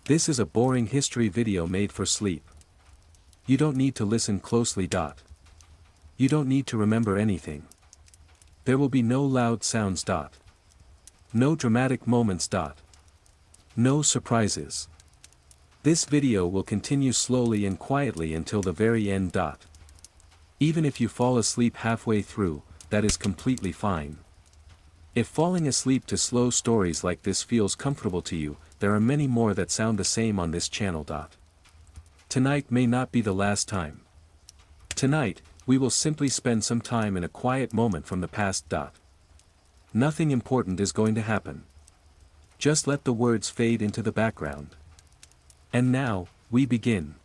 This is a boring history video made for sleep. You don't need to listen closely. You don't need to remember anything. There will be no loud sounds. No dramatic moments. No surprises. This video will continue slowly and quietly until the very end. Even if you fall asleep halfway through, that is completely fine. If falling asleep to slow stories like this feels comfortable to you, there are many more that sound the same on this channel. Tonight may not be the last time. Tonight, we will simply spend some time in a quiet moment from the past. Nothing important is going to happen. Just let the words fade into the background. And now, we begin.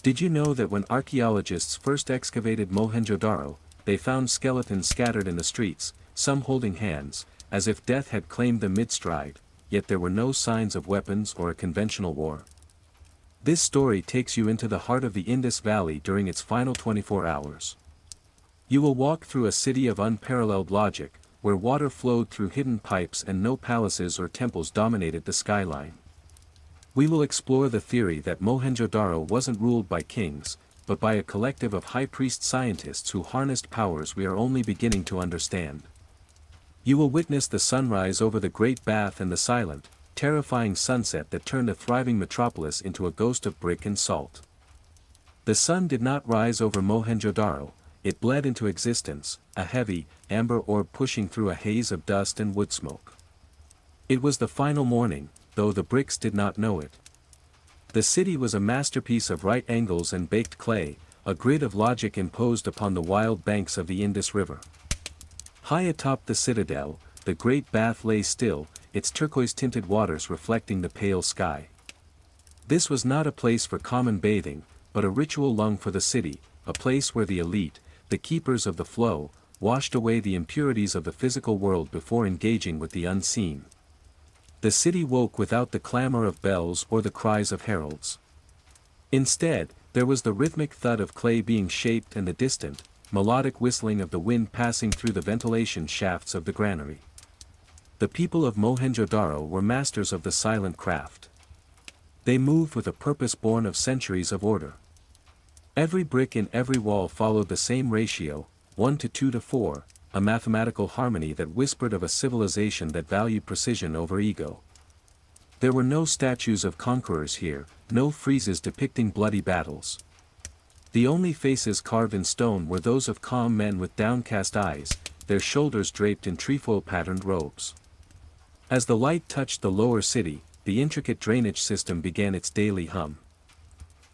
Did you know that when archaeologists first excavated Mohenjo-Daro, they found skeletons scattered in the streets, some holding hands, as if death had claimed them mid-stride, yet there were no signs of weapons or a conventional war? This story takes you into the heart of the Indus Valley during its final 24 hours. You will walk through a city of unparalleled logic, where water flowed through hidden pipes and no palaces or temples dominated the skyline. We will explore the theory that Mohenjo-Daro wasn't ruled by kings, but by a collective of high priest scientists who harnessed powers we are only beginning to understand. You will witness the sunrise over the Great Bath and the silent, terrifying sunset that turned a thriving metropolis into a ghost of brick and salt. The sun did not rise over Mohenjo-Daro, it bled into existence, a heavy, amber orb pushing through a haze of dust and wood smoke. It was the final morning, though the bricks did not know it. The city was a masterpiece of right angles and baked clay, a grid of logic imposed upon the wild banks of the Indus River. High atop the citadel, the Great Bath lay still, its turquoise-tinted waters reflecting the pale sky. This was not a place for common bathing, but a ritual lung for the city, a place where the elite, the keepers of the flow, washed away the impurities of the physical world before engaging with the unseen. The city woke without the clamor of bells or the cries of heralds. Instead, there was the rhythmic thud of clay being shaped and the distant, melodic whistling of the wind passing through the ventilation shafts of the granary. The people of Mohenjo-Daro were masters of the silent craft. They moved with a purpose born of centuries of order. Every brick in every wall followed the same ratio, 1 to 2 to 4, a mathematical harmony that whispered of a civilization that valued precision over ego. There were no statues of conquerors here, no friezes depicting bloody battles. The only faces carved in stone were those of calm men with downcast eyes, their shoulders draped in trefoil-patterned robes. As the light touched the lower city, the intricate drainage system began its daily hum.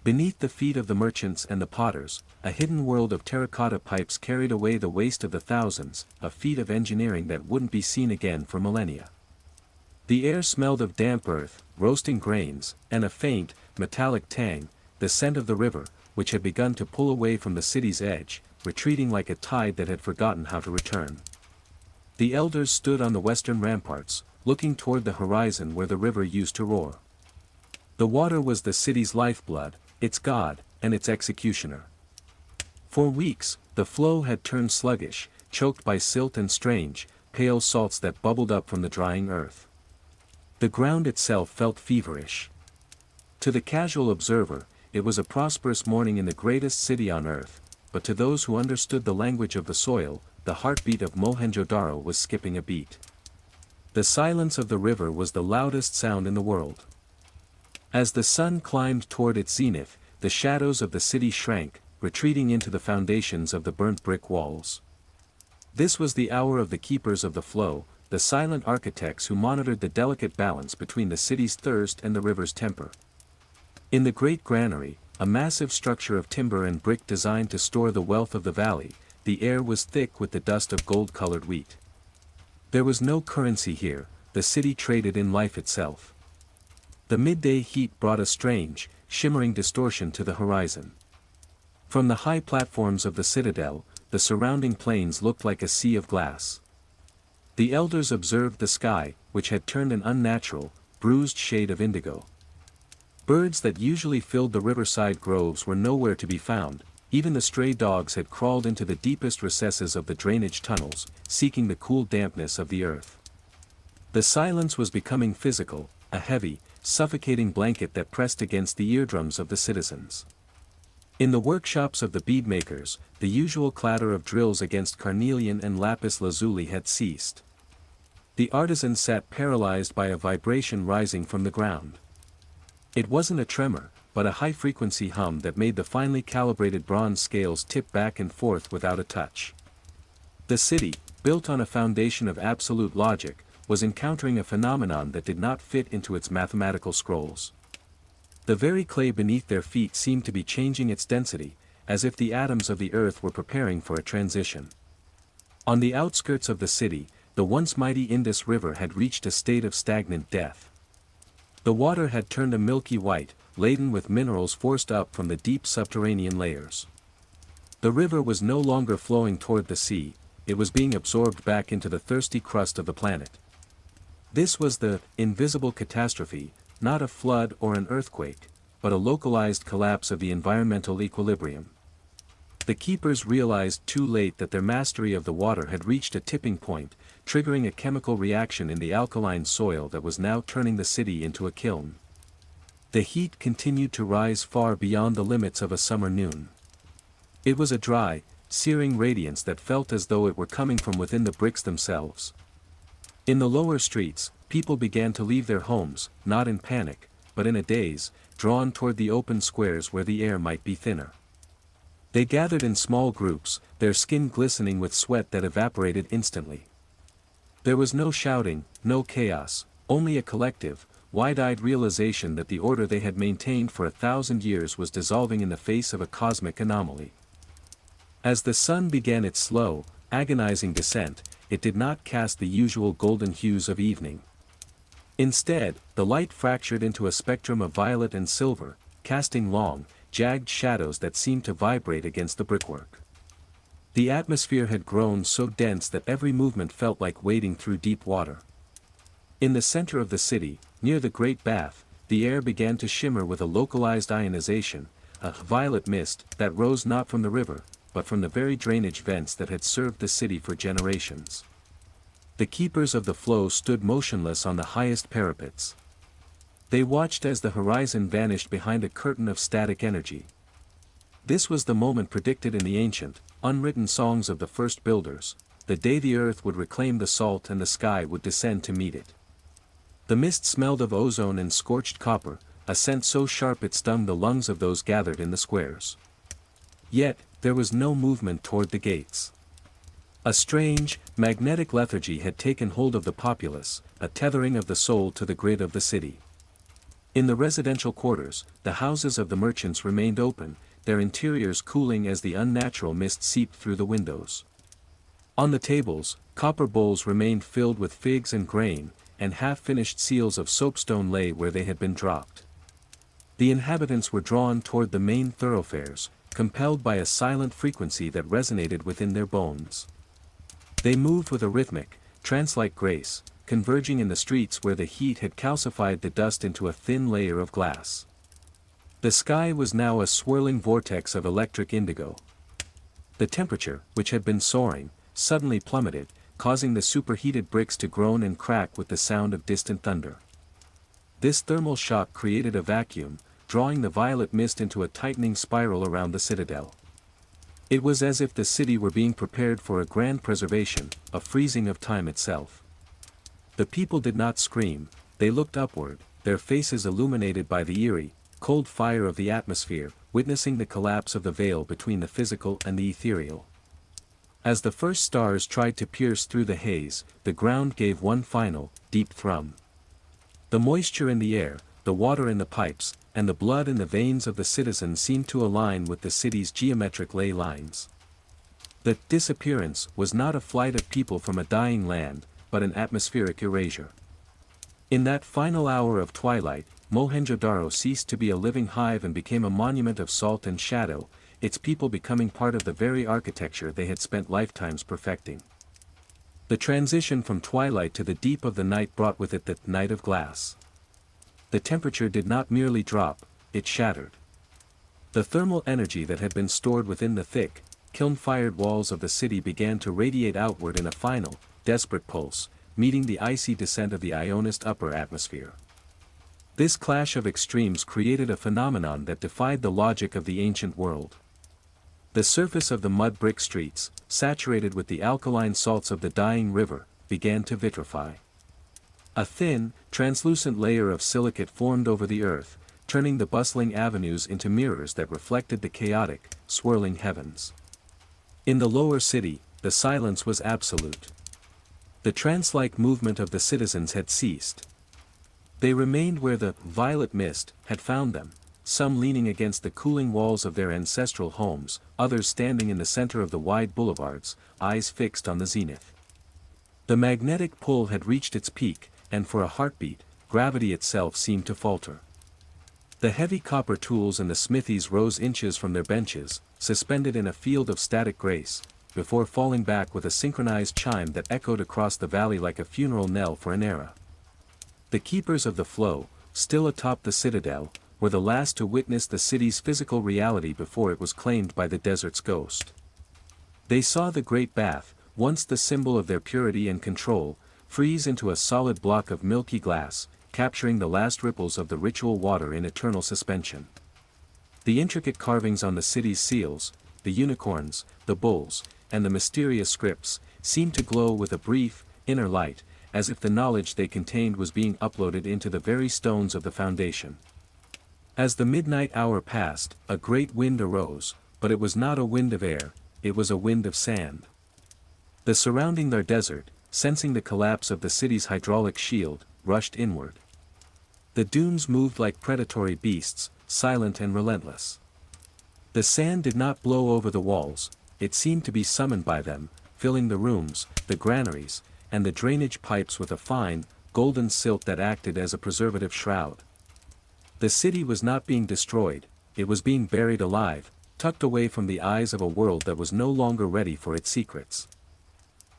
Beneath the feet of the merchants and the potters, a hidden world of terracotta pipes carried away the waste of the thousands, a feat of engineering that wouldn't be seen again for millennia. The air smelled of damp earth, roasting grains, and a faint, metallic tang, the scent of the river, which had begun to pull away from the city's edge, retreating like a tide that had forgotten how to return. The elders stood on the western ramparts, looking toward the horizon where the river used to roar. The water was the city's lifeblood, its god, and its executioner. For weeks, the flow had turned sluggish, choked by silt and strange, pale salts that bubbled up from the drying earth. The ground itself felt feverish. To the casual observer, it was a prosperous morning in the greatest city on earth, but to those who understood the language of the soil, the heartbeat of Mohenjo-Daro was skipping a beat. The silence of the river was the loudest sound in the world. As the sun climbed toward its zenith, the shadows of the city shrank, retreating into the foundations of the burnt brick walls. This was the hour of the keepers of the flow, the silent architects who monitored the delicate balance between the city's thirst and the river's temper. In the great granary, a massive structure of timber and brick designed to store the wealth of the valley, the air was thick with the dust of gold-colored wheat. There was no currency here, the city traded in life itself. The midday heat brought a strange, shimmering distortion to the horizon. From the high platforms of the citadel, the surrounding plains looked like a sea of glass. The elders observed the sky, which had turned an unnatural, bruised shade of indigo. Birds that usually filled the riverside groves were nowhere to be found, even the stray dogs had crawled into the deepest recesses of the drainage tunnels, seeking the cool dampness of the earth. The silence was becoming physical, a heavy, suffocating blanket that pressed against the eardrums of the citizens. In the workshops of the beadmakers, the usual clatter of drills against carnelian and lapis lazuli had ceased. The artisans sat paralyzed by a vibration rising from the ground. It wasn't a tremor, but a high-frequency hum that made the finely calibrated bronze scales tip back and forth without a touch. The city, built on a foundation of absolute logic, was encountering a phenomenon that did not fit into its mathematical scrolls. The very clay beneath their feet seemed to be changing its density, as if the atoms of the earth were preparing for a transition. On the outskirts of the city, the once mighty Indus River had reached a state of stagnant death. The water had turned a milky white, laden with minerals forced up from the deep subterranean layers. The river was no longer flowing toward the sea, it was being absorbed back into the thirsty crust of the planet. This was the invisible catastrophe, not a flood or an earthquake, but a localized collapse of the environmental equilibrium. The keepers realized too late that their mastery of the water had reached a tipping point, triggering a chemical reaction in the alkaline soil that was now turning the city into a kiln. The heat continued to rise far beyond the limits of a summer noon. It was a dry, searing radiance that felt as though it were coming from within the bricks themselves. In the lower streets, people began to leave their homes, not in panic, but in a daze, drawn toward the open squares where the air might be thinner. They gathered in small groups, their skin glistening with sweat that evaporated instantly. There was no shouting, no chaos, only a collective, wide-eyed realization that the order they had maintained for 1,000 years was dissolving in the face of a cosmic anomaly. As the sun began its slow, agonizing descent, it did not cast the usual golden hues of evening. Instead, the light fractured into a spectrum of violet and silver, casting long, jagged shadows that seemed to vibrate against the brickwork. The atmosphere had grown so dense that every movement felt like wading through deep water. In the center of the city, near the Great Bath, the air began to shimmer with a localized ionization, a violet mist that rose not from the river, but from the very drainage vents that had served the city for generations. The keepers of the flow stood motionless on the highest parapets. They watched as the horizon vanished behind a curtain of static energy. This was the moment predicted in the ancient, unwritten songs of the first builders, the day the earth would reclaim the salt and the sky would descend to meet it. The mist smelled of ozone and scorched copper, a scent so sharp it stung the lungs of those gathered in the squares. Yet, there was no movement toward the gates. A strange, magnetic lethargy had taken hold of the populace, a tethering of the soul to the grid of the city. In the residential quarters, the houses of the merchants remained open, their interiors cooling as the unnatural mist seeped through the windows. On the tables, copper bowls remained filled with figs and grain, and half-finished seals of soapstone lay where they had been dropped. The inhabitants were drawn toward the main thoroughfares, compelled by a silent frequency that resonated within their bones. They moved with a rhythmic, trance-like grace, converging in the streets where the heat had calcified the dust into a thin layer of glass. The sky was now a swirling vortex of electric indigo. The temperature, which had been soaring, suddenly plummeted, causing the superheated bricks to groan and crack with the sound of distant thunder. This thermal shock created a vacuum, drawing the violet mist into a tightening spiral around the citadel. It was as if the city were being prepared for a grand preservation, a freezing of time itself. The people did not scream, they looked upward, their faces illuminated by the eerie, cold fire of the atmosphere, witnessing the collapse of the veil between the physical and the ethereal. As the first stars tried to pierce through the haze, the ground gave one final, deep thrum. The moisture in the air, the water in the pipes, and the blood in the veins of the citizens seemed to align with the city's geometric ley lines. The disappearance was not a flight of people from a dying land, but an atmospheric erasure. In that final hour of twilight, Mohenjo-Daro ceased to be a living hive and became a monument of salt and shadow, its people becoming part of the very architecture they had spent lifetimes perfecting. The transition from twilight to the deep of the night brought with it the night of glass. The temperature did not merely drop, it shattered. The thermal energy that had been stored within the thick, kiln-fired walls of the city began to radiate outward in a final, desperate pulse, meeting the icy descent of the ionized upper atmosphere. This clash of extremes created a phenomenon that defied the logic of the ancient world. The surface of the mud brick streets, saturated with the alkaline salts of the dying river, began to vitrify. A thin, translucent layer of silicate formed over the earth, turning the bustling avenues into mirrors that reflected the chaotic, swirling heavens. In the lower city, the silence was absolute. The trance-like movement of the citizens had ceased. They remained where the violet mist had found them, some leaning against the cooling walls of their ancestral homes, others standing in the center of the wide boulevards, eyes fixed on the zenith. The magnetic pull had reached its peak, and for a heartbeat, gravity itself seemed to falter. The heavy copper tools in the smithies rose inches from their benches, suspended in a field of static grace, before falling back with a synchronized chime that echoed across the valley like a funeral knell for an era. The keepers of the flow, still atop the citadel, were the last to witness the city's physical reality before it was claimed by the desert's ghost. They saw the great bath, once the symbol of their purity and control, freeze into a solid block of milky glass, capturing the last ripples of the ritual water in eternal suspension. The intricate carvings on the city's seals, the unicorns, the bulls, and the mysterious scripts, seemed to glow with a brief, inner light, as if the knowledge they contained was being uploaded into the very stones of the foundation. As the midnight hour passed, a great wind arose, but it was not a wind of air, it was a wind of sand. The surrounding desert, sensing the collapse of the city's hydraulic shield, rushed inward. The dunes moved like predatory beasts, silent and relentless. The sand did not blow over the walls, it seemed to be summoned by them, filling the rooms, the granaries, and the drainage pipes with a fine, golden silt that acted as a preservative shroud. The city was not being destroyed, it was being buried alive, tucked away from the eyes of a world that was no longer ready for its secrets.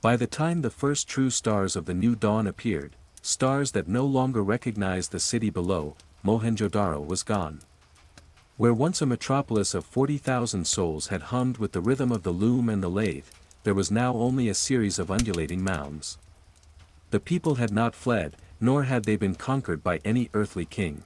By the time the first true stars of the new dawn appeared, stars that no longer recognized the city below, Mohenjo-Daro was gone. Where once a metropolis of 40,000 souls had hummed with the rhythm of the loom and the lathe, there was now only a series of undulating mounds. The people had not fled, nor had they been conquered by any earthly king.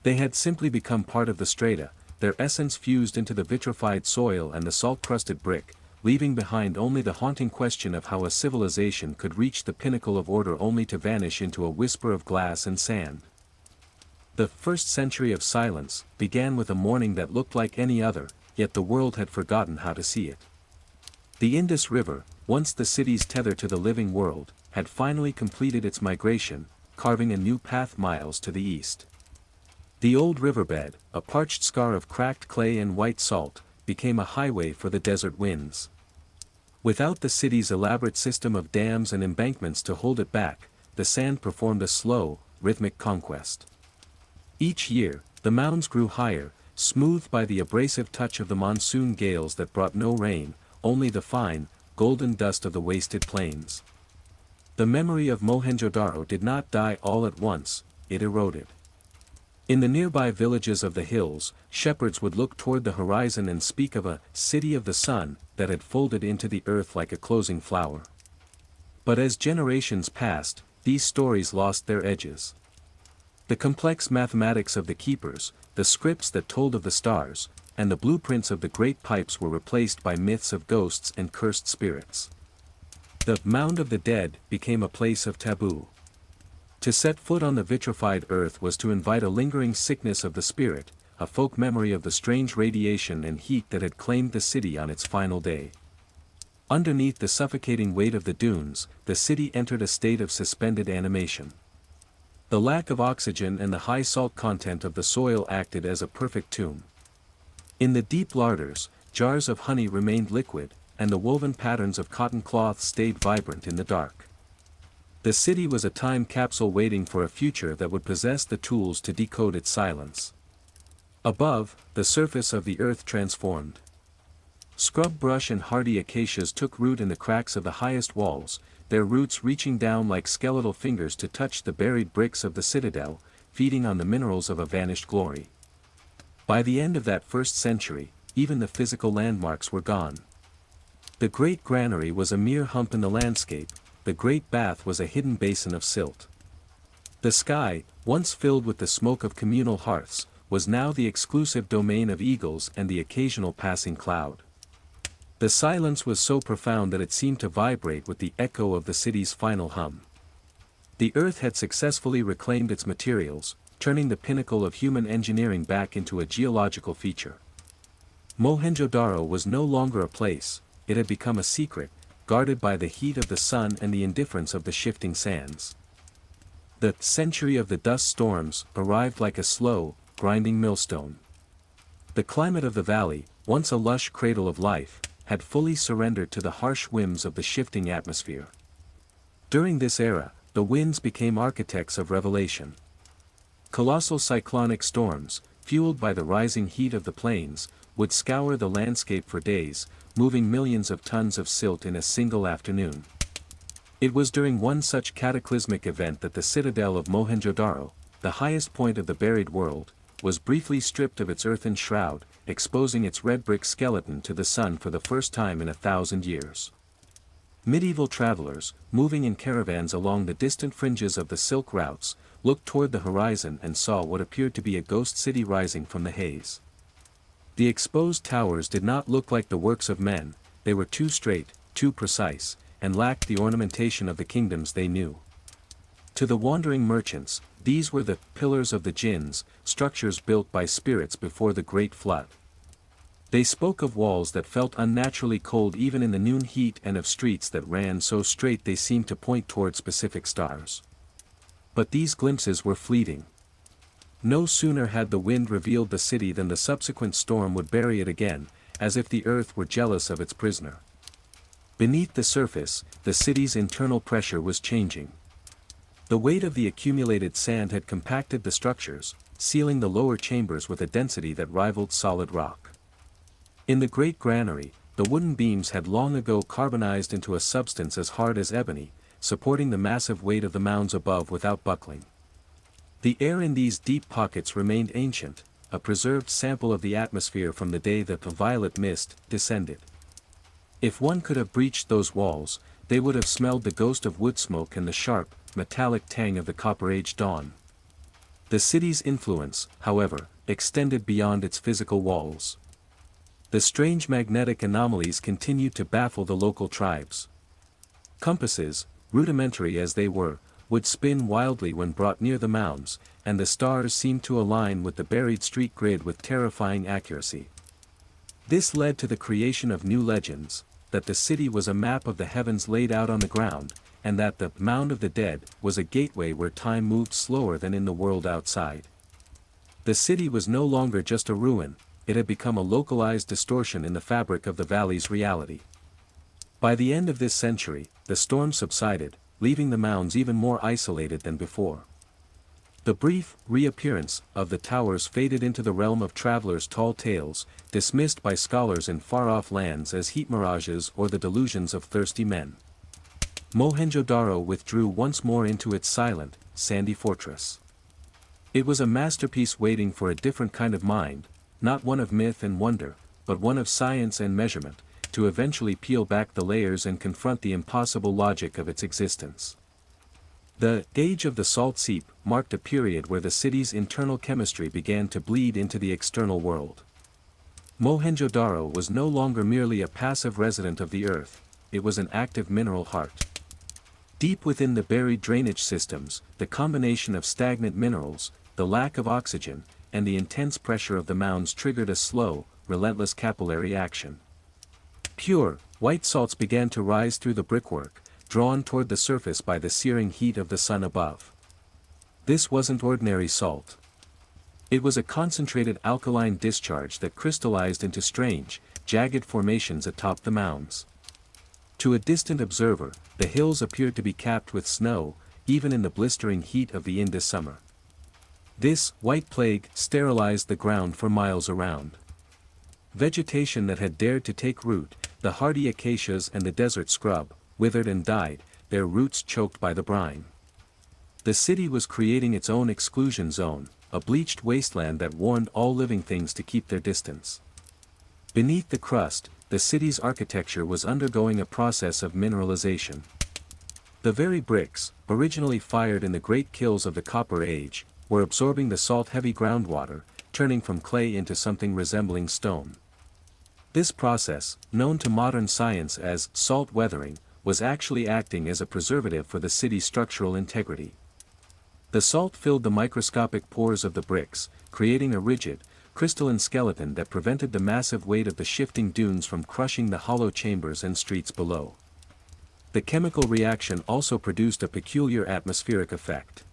They had simply become part of the strata, their essence fused into the vitrified soil and the salt-crusted brick, leaving behind only the haunting question of how a civilization could reach the pinnacle of order only to vanish into a whisper of glass and sand. The first century of silence began with a morning that looked like any other, yet the world had forgotten how to see it. The Indus River, once the city's tether to the living world, had finally completed its migration, carving a new path miles to the east. The old riverbed, a parched scar of cracked clay and white salt, became a highway for the desert winds. Without the city's elaborate system of dams and embankments to hold it back, the sand performed a slow, rhythmic conquest. Each year, the mounds grew higher, smoothed by the abrasive touch of the monsoon gales that brought no rain, only the fine, golden dust of the wasted plains. The memory of Mohenjo-Daro did not die all at once, it eroded. In the nearby villages of the hills, shepherds would look toward the horizon and speak of a city of the sun that had folded into the earth like a closing flower. But as generations passed, these stories lost their edges. The complex mathematics of the keepers, the scripts that told of the stars, and the blueprints of the great pipes were replaced by myths of ghosts and cursed spirits. The Mound of the Dead became a place of taboo. To set foot on the vitrified earth was to invite a lingering sickness of the spirit, a folk memory of the strange radiation and heat that had claimed the city on its final day. Underneath the suffocating weight of the dunes, the city entered a state of suspended animation. The lack of oxygen and the high salt content of the soil acted as a perfect tomb. In the deep larders, jars of honey remained liquid, and the woven patterns of cotton cloth stayed vibrant in the dark. The city was a time capsule waiting for a future that would possess the tools to decode its silence. Above, the surface of the earth transformed. Scrub brush and hardy acacias took root in the cracks of the highest walls, their roots reaching down like skeletal fingers to touch the buried bricks of the citadel, feeding on the minerals of a vanished glory. By the end of that first century, even the physical landmarks were gone. The great granary was a mere hump in the landscape, the great bath was a hidden basin of silt. The sky, once filled with the smoke of communal hearths, was now the exclusive domain of eagles and the occasional passing cloud. The silence was so profound that it seemed to vibrate with the echo of the city's final hum. The earth had successfully reclaimed its materials, turning the pinnacle of human engineering back into a geological feature. Mohenjo-Daro was no longer a place, it had become a secret, guarded by the heat of the sun and the indifference of the shifting sands. The century of the dust storms arrived like a slow, grinding millstone. The climate of the valley, once a lush cradle of life, had fully surrendered to the harsh whims of the shifting atmosphere. During this era, the winds became architects of revelation. Colossal cyclonic storms, fueled by the rising heat of the plains, would scour the landscape for days, moving millions of tons of silt in a single afternoon. It was during one such cataclysmic event that the citadel of Mohenjo-Daro, the highest point of the buried world, was briefly stripped of its earthen shroud, exposing its red brick skeleton to the sun for the first time in 1,000 years. Medieval travelers, moving in caravans along the distant fringes of the silk routes, looked toward the horizon and saw what appeared to be a ghost city rising from the haze. The exposed towers did not look like the works of men, they were too straight, too precise, and lacked the ornamentation of the kingdoms they knew. To the wandering merchants, these were the pillars of the jinns, structures built by spirits before the great flood. They spoke of walls that felt unnaturally cold even in the noon heat and of streets that ran so straight they seemed to point toward specific stars. But these glimpses were fleeting. No sooner had the wind revealed the city than the subsequent storm would bury it again, as if the earth were jealous of its prisoner. Beneath the surface, the city's internal pressure was changing. The weight of the accumulated sand had compacted the structures, sealing the lower chambers with a density that rivaled solid rock. In the great granary, the wooden beams had long ago carbonized into a substance as hard as ebony, supporting the massive weight of the mounds above without buckling. The air in these deep pockets remained ancient, a preserved sample of the atmosphere from the day that the violet mist descended. If one could have breached those walls, they would have smelled the ghost of wood smoke and the sharp, metallic tang of the Copper-Age dawn. The city's influence, however, extended beyond its physical walls. The strange magnetic anomalies continued to baffle the local tribes. Compasses, rudimentary as they were, would spin wildly when brought near the mounds, and the stars seemed to align with the buried street grid with terrifying accuracy. This led to the creation of new legends, that the city was a map of the heavens laid out on the ground, and that the Mound of the Dead was a gateway where time moved slower than in the world outside. The city was no longer just a ruin, it had become a localized distortion in the fabric of the valley's reality. By the end of this century, the storm subsided, leaving the mounds even more isolated than before. The brief reappearance of the towers faded into the realm of travelers' tall tales, dismissed by scholars in far-off lands as heat mirages or the delusions of thirsty men. Mohenjo-Daro withdrew once more into its silent, sandy fortress. It was a masterpiece waiting for a different kind of mind, not one of myth and wonder, but one of science and measurement, to eventually peel back the layers and confront the impossible logic of its existence. The age of the salt seep marked a period where the city's internal chemistry began to bleed into the external world. Mohenjo-Daro was no longer merely a passive resident of the earth, it was an active mineral heart. Deep within the buried drainage systems, the combination of stagnant minerals, the lack of oxygen, and the intense pressure of the mounds triggered a slow, relentless capillary action. Pure, white salts began to rise through the brickwork, drawn toward the surface by the searing heat of the sun above. This wasn't ordinary salt. It was a concentrated alkaline discharge that crystallized into strange, jagged formations atop the mounds. To a distant observer, the hills appeared to be capped with snow, even in the blistering heat of the Indus summer. This white plague sterilized the ground for miles around. Vegetation that had dared to take root, the hardy acacias and the desert scrub, withered and died, their roots choked by the brine. The city was creating its own exclusion zone, a bleached wasteland that warned all living things to keep their distance. Beneath the crust, the city's architecture was undergoing a process of mineralization. The very bricks, originally fired in the great kilns of the Copper Age, were absorbing the salt-heavy groundwater, turning from clay into something resembling stone. This process, known to modern science as salt weathering, was actually acting as a preservative for the city's structural integrity. The salt filled the microscopic pores of the bricks, creating a rigid, crystalline skeleton that prevented the massive weight of the shifting dunes from crushing the hollow chambers and streets below. The chemical reaction also produced a peculiar atmospheric effect.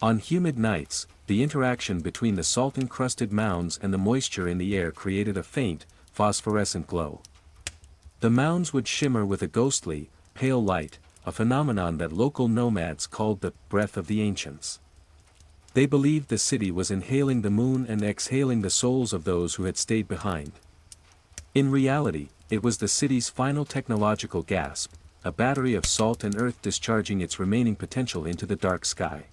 On humid nights, the interaction between the salt-encrusted mounds and the moisture in the air created a faint, phosphorescent glow. The mounds would shimmer with a ghostly, pale light, a phenomenon that local nomads called the breath of the ancients. They believed the city was inhaling the moon and exhaling the souls of those who had stayed behind. In reality, it was the city's final technological gasp, a battery of salt and earth discharging its remaining potential into the dark sky.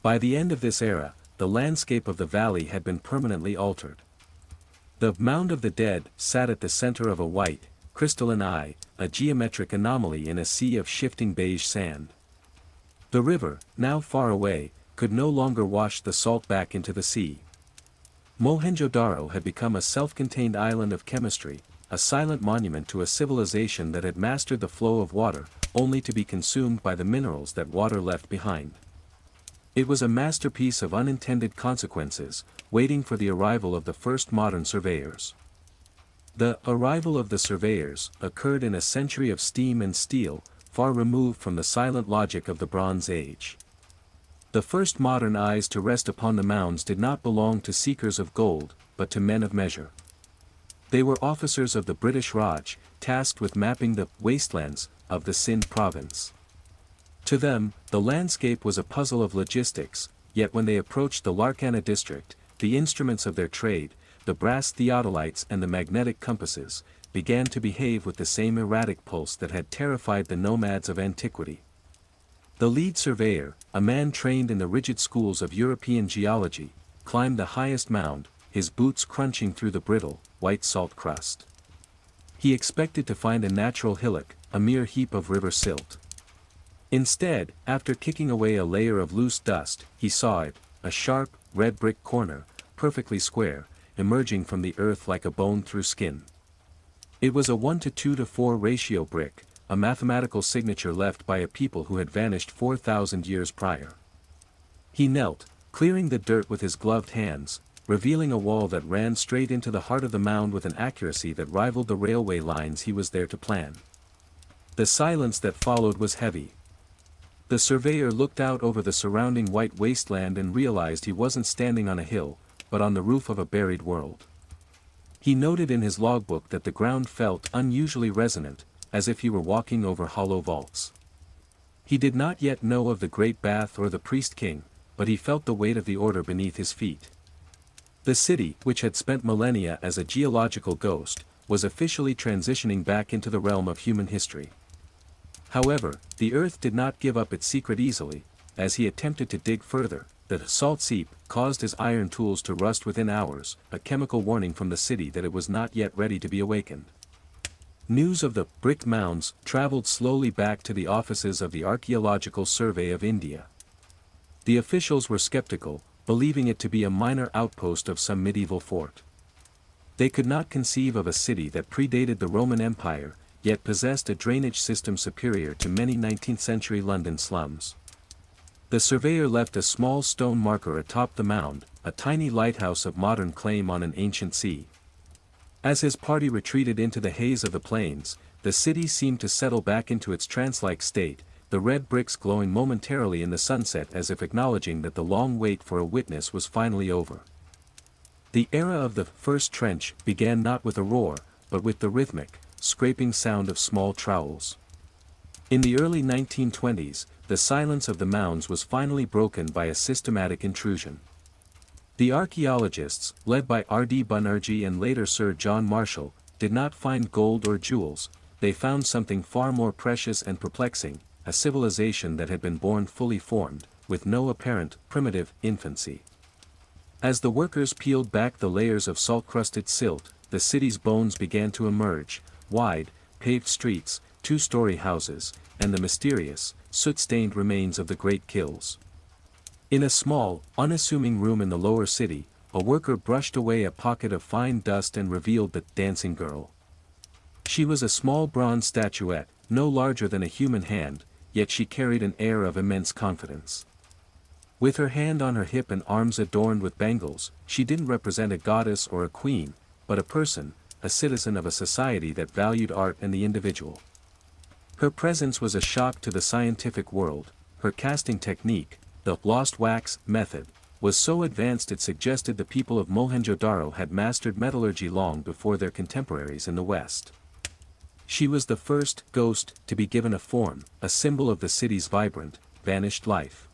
By the end of this era, the landscape of the valley had been permanently altered. The Mound of the Dead sat at the center of a white, crystalline eye, a geometric anomaly in a sea of shifting beige sand. The river, now far away, could no longer wash the salt back into the sea. Mohenjo-Daro had become a self-contained island of chemistry, a silent monument to a civilization that had mastered the flow of water, only to be consumed by the minerals that water left behind. It was a masterpiece of unintended consequences, waiting for the arrival of the first modern surveyors. The arrival of the surveyors occurred in a century of steam and steel, far removed from the silent logic of the Bronze Age. The first modern eyes to rest upon the mounds did not belong to seekers of gold, but to men of measure. They were officers of the British Raj, tasked with mapping the wastelands of the Sindh province. To them, the landscape was a puzzle of logistics, yet when they approached the Larkana district, the instruments of their trade, the brass theodolites and the magnetic compasses, began to behave with the same erratic pulse that had terrified the nomads of antiquity. The lead surveyor, a man trained in the rigid schools of European geology, climbed the highest mound, his boots crunching through the brittle, white salt crust. He expected to find a natural hillock, a mere heap of river silt. Instead, after kicking away a layer of loose dust, he saw it, a sharp, red brick corner, perfectly square, emerging from the earth like a bone through skin. It was a 1:2:4 ratio brick, a mathematical signature left by a people who had vanished 4,000 years prior. He knelt, clearing the dirt with his gloved hands, revealing a wall that ran straight into the heart of the mound with an accuracy that rivaled the railway lines he was there to plan. The silence that followed was heavy. The surveyor looked out over the surrounding white wasteland and realized he wasn't standing on a hill, but on the roof of a buried world. He noted in his logbook that the ground felt unusually resonant, as if he were walking over hollow vaults. He did not yet know of the Great Bath or the Priest King, but he felt the weight of the order beneath his feet. The city, which had spent millennia as a geological ghost, was officially transitioning back into the realm of human history. However, the earth did not give up its secret easily. As he attempted to dig further, the salt seep caused his iron tools to rust within hours, a chemical warning from the city that it was not yet ready to be awakened. News of the brick mounds traveled slowly back to the offices of the Archaeological Survey of India. The officials were skeptical, believing it to be a minor outpost of some medieval fort. They could not conceive of a city that predated the Roman Empire, yet possessed a drainage system superior to many 19th-century London slums. The surveyor left a small stone marker atop the mound, a tiny lighthouse of modern claim on an ancient sea. As his party retreated into the haze of the plains, the city seemed to settle back into its trance-like state, the red bricks glowing momentarily in the sunset as if acknowledging that the long wait for a witness was finally over. The era of the first trench began not with a roar, but with the rhythmic, scraping sound of small trowels. In the early 1920s, the silence of the mounds was finally broken by a systematic intrusion. The archaeologists, led by R.D. Banerjee and later Sir John Marshall, did not find gold or jewels, they found something far more precious and perplexing, a civilization that had been born fully formed, with no apparent, primitive, infancy. As the workers peeled back the layers of salt-crusted silt, the city's bones began to emerge, wide, paved streets, two-story houses, and the mysterious, soot-stained remains of the Great Kills. In a small, unassuming room in the lower city, a worker brushed away a pocket of fine dust and revealed the dancing girl. She was a small bronze statuette, no larger than a human hand, yet she carried an air of immense confidence. With her hand on her hip and arms adorned with bangles, she didn't represent a goddess or a queen, but a person, a citizen of a society that valued art and the individual. Her presence was a shock to the scientific world. Her casting technique, the lost wax method, was so advanced it suggested the people of Mohenjo-Daro had mastered metallurgy long before their contemporaries in the West. She was the first ghost to be given a form, a symbol of the city's vibrant, vanished life.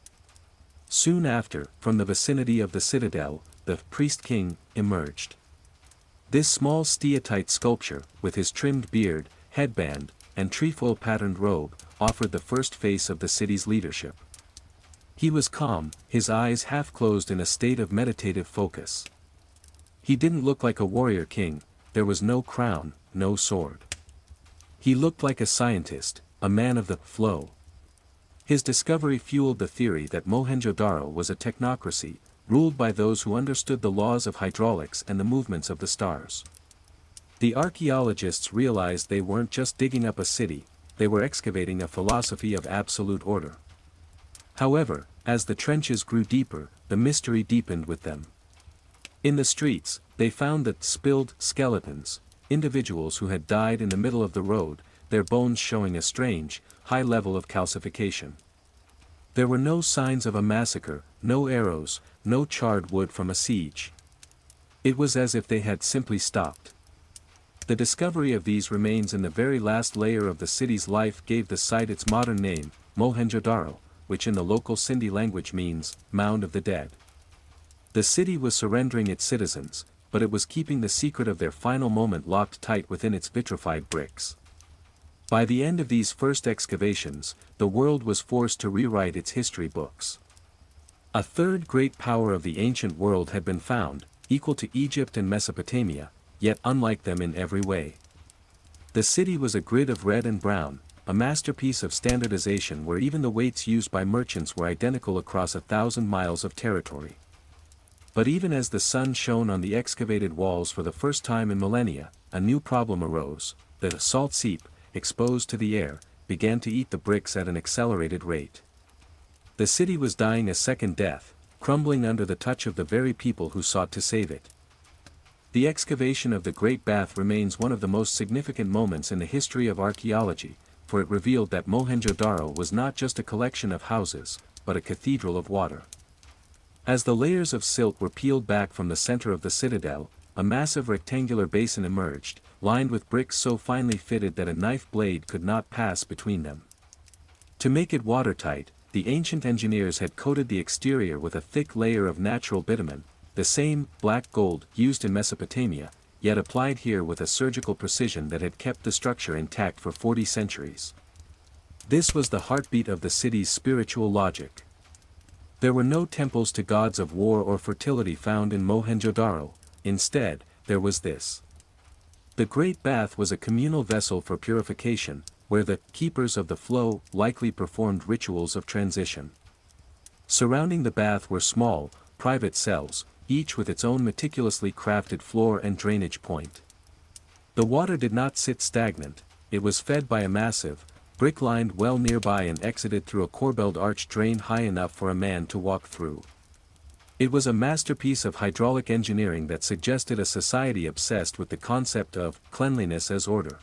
Soon after, from the vicinity of the citadel, the priest-king emerged. This small steatite sculpture, with his trimmed beard, headband, and trefoil-patterned robe, offered the first face of the city's leadership. He was calm, his eyes half-closed in a state of meditative focus. He didn't look like a warrior king, there was no crown, no sword. He looked like a scientist, a man of the flow. His discovery fueled the theory that Mohenjo-Daro was a technocracy, ruled by those who understood the laws of hydraulics and the movements of the stars. The archaeologists realized they weren't just digging up a city, they were excavating a philosophy of absolute order. However, as the trenches grew deeper, the mystery deepened with them. In the streets, they found that spilled skeletons, individuals who had died in the middle of the road, their bones showing a strange, high level of calcification. There were no signs of a massacre, no arrows, no charred wood from a siege. It was as if they had simply stopped. The discovery of these remains in the very last layer of the city's life gave the site its modern name, Mohenjo-Daro, which in the local Sindhi language means, Mound of the Dead. The city was surrendering its citizens, but it was keeping the secret of their final moment locked tight within its vitrified bricks. By the end of these first excavations, the world was forced to rewrite its history books. A third great power of the ancient world had been found, equal to Egypt and Mesopotamia, yet unlike them in every way. The city was a grid of red and brown, a masterpiece of standardization where even the weights used by merchants were identical across 1,000 miles of territory. But even as the sun shone on the excavated walls for the first time in millennia, a new problem arose. The salt seep, exposed to the air, began to eat the bricks at an accelerated rate. The city was dying a second death, crumbling under the touch of the very people who sought to save it. The excavation of the Great Bath remains one of the most significant moments in the history of archaeology, for it revealed that Mohenjo-Daro was not just a collection of houses, but a cathedral of water. As the layers of silt were peeled back from the center of the citadel, a massive rectangular basin emerged, lined with bricks so finely fitted that a knife blade could not pass between them. To make it watertight, the ancient engineers had coated the exterior with a thick layer of natural bitumen, the same black gold used in Mesopotamia, yet applied here with a surgical precision that had kept the structure intact for 40 centuries. This was the heartbeat of the city's spiritual logic. There were no temples to gods of war or fertility found in Mohenjo-Daro. Instead, there was this. The Great Bath was a communal vessel for purification, where the keepers of the flow likely performed rituals of transition. Surrounding the bath were small, private cells, each with its own meticulously crafted floor and drainage point. The water did not sit stagnant, it was fed by a massive, brick-lined well nearby and exited through a corbelled arch drain high enough for a man to walk through. It was a masterpiece of hydraulic engineering that suggested a society obsessed with the concept of cleanliness as order.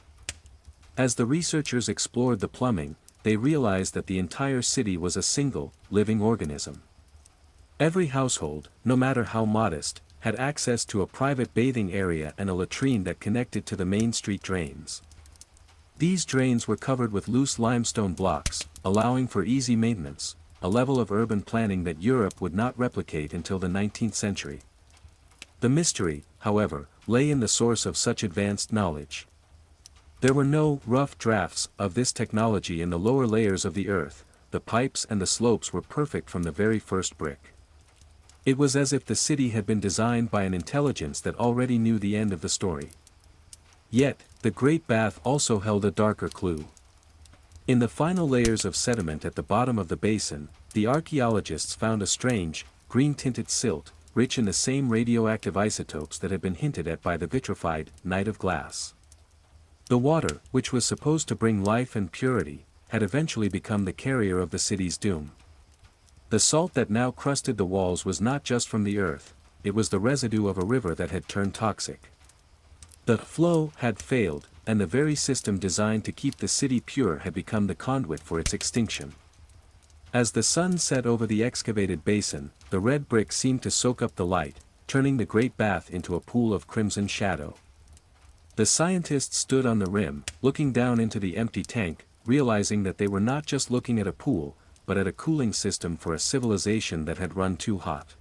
As the researchers explored the plumbing, they realized that the entire city was a single, living organism. Every household, no matter how modest, had access to a private bathing area and a latrine that connected to the main street drains. These drains were covered with loose limestone blocks, allowing for easy maintenance, a level of urban planning that Europe would not replicate until the 19th century. The mystery, however, lay in the source of such advanced knowledge. There were no rough drafts of this technology in the lower layers of the earth, the pipes and the slopes were perfect from the very first brick. It was as if the city had been designed by an intelligence that already knew the end of the story. Yet, the Great Bath also held a darker clue. In the final layers of sediment at the bottom of the basin, the archaeologists found a strange, green-tinted silt, rich in the same radioactive isotopes that had been hinted at by the vitrified night of glass. The water, which was supposed to bring life and purity, had eventually become the carrier of the city's doom. The salt that now crusted the walls was not just from the earth, it was the residue of a river that had turned toxic. The flow had failed, and the very system designed to keep the city pure had become the conduit for its extinction. As the sun set over the excavated basin, the red brick seemed to soak up the light, turning the great bath into a pool of crimson shadow. The scientists stood on the rim, looking down into the empty tank, realizing that they were not just looking at a pool, but at a cooling system for a civilization that had run too hot.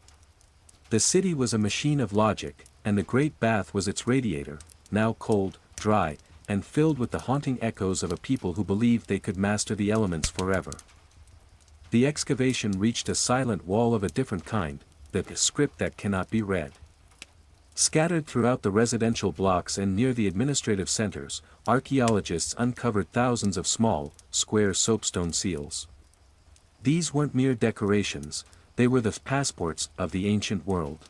The city was a machine of logic, and the great bath was its radiator, now cold, dry, and filled with the haunting echoes of a people who believed they could master the elements forever. The excavation reached a silent wall of a different kind, the script that cannot be read. Scattered throughout the residential blocks and near the administrative centers, archaeologists uncovered thousands of small, square soapstone seals. These weren't mere decorations, they were the passports of the ancient world.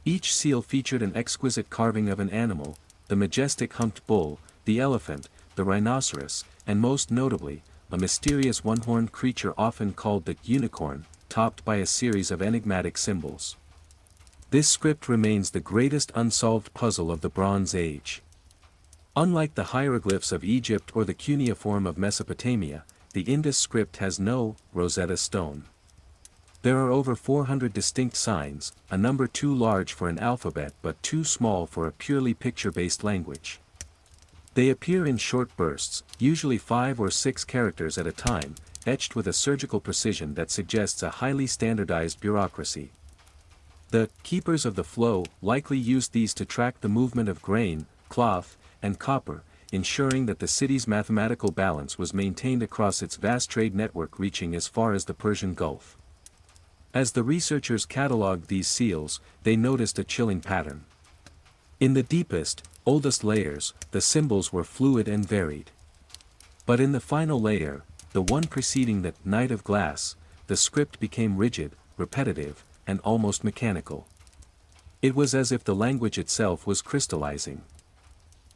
Each seal featured an exquisite carving of an animal, the majestic humped bull, the elephant, the rhinoceros, and most notably, a mysterious one-horned creature often called the unicorn, topped by a series of enigmatic symbols. This script remains the greatest unsolved puzzle of the Bronze Age. Unlike the hieroglyphs of Egypt or the cuneiform of Mesopotamia, the Indus script has no Rosetta Stone. There are over 400 distinct signs, a number too large for an alphabet but too small for a purely picture-based language. They appear in short bursts, usually 5 or 6 characters at a time, etched with a surgical precision that suggests a highly standardized bureaucracy. The keepers of the flow likely used these to track the movement of grain, cloth, and copper, ensuring that the city's mathematical balance was maintained across its vast trade network reaching as far as the Persian Gulf. As the researchers catalogued these seals, they noticed a chilling pattern. In the deepest, oldest layers, the symbols were fluid and varied. But in the final layer, the one preceding the night of glass, the script became rigid, repetitive, and almost mechanical. It was as if the language itself was crystallizing.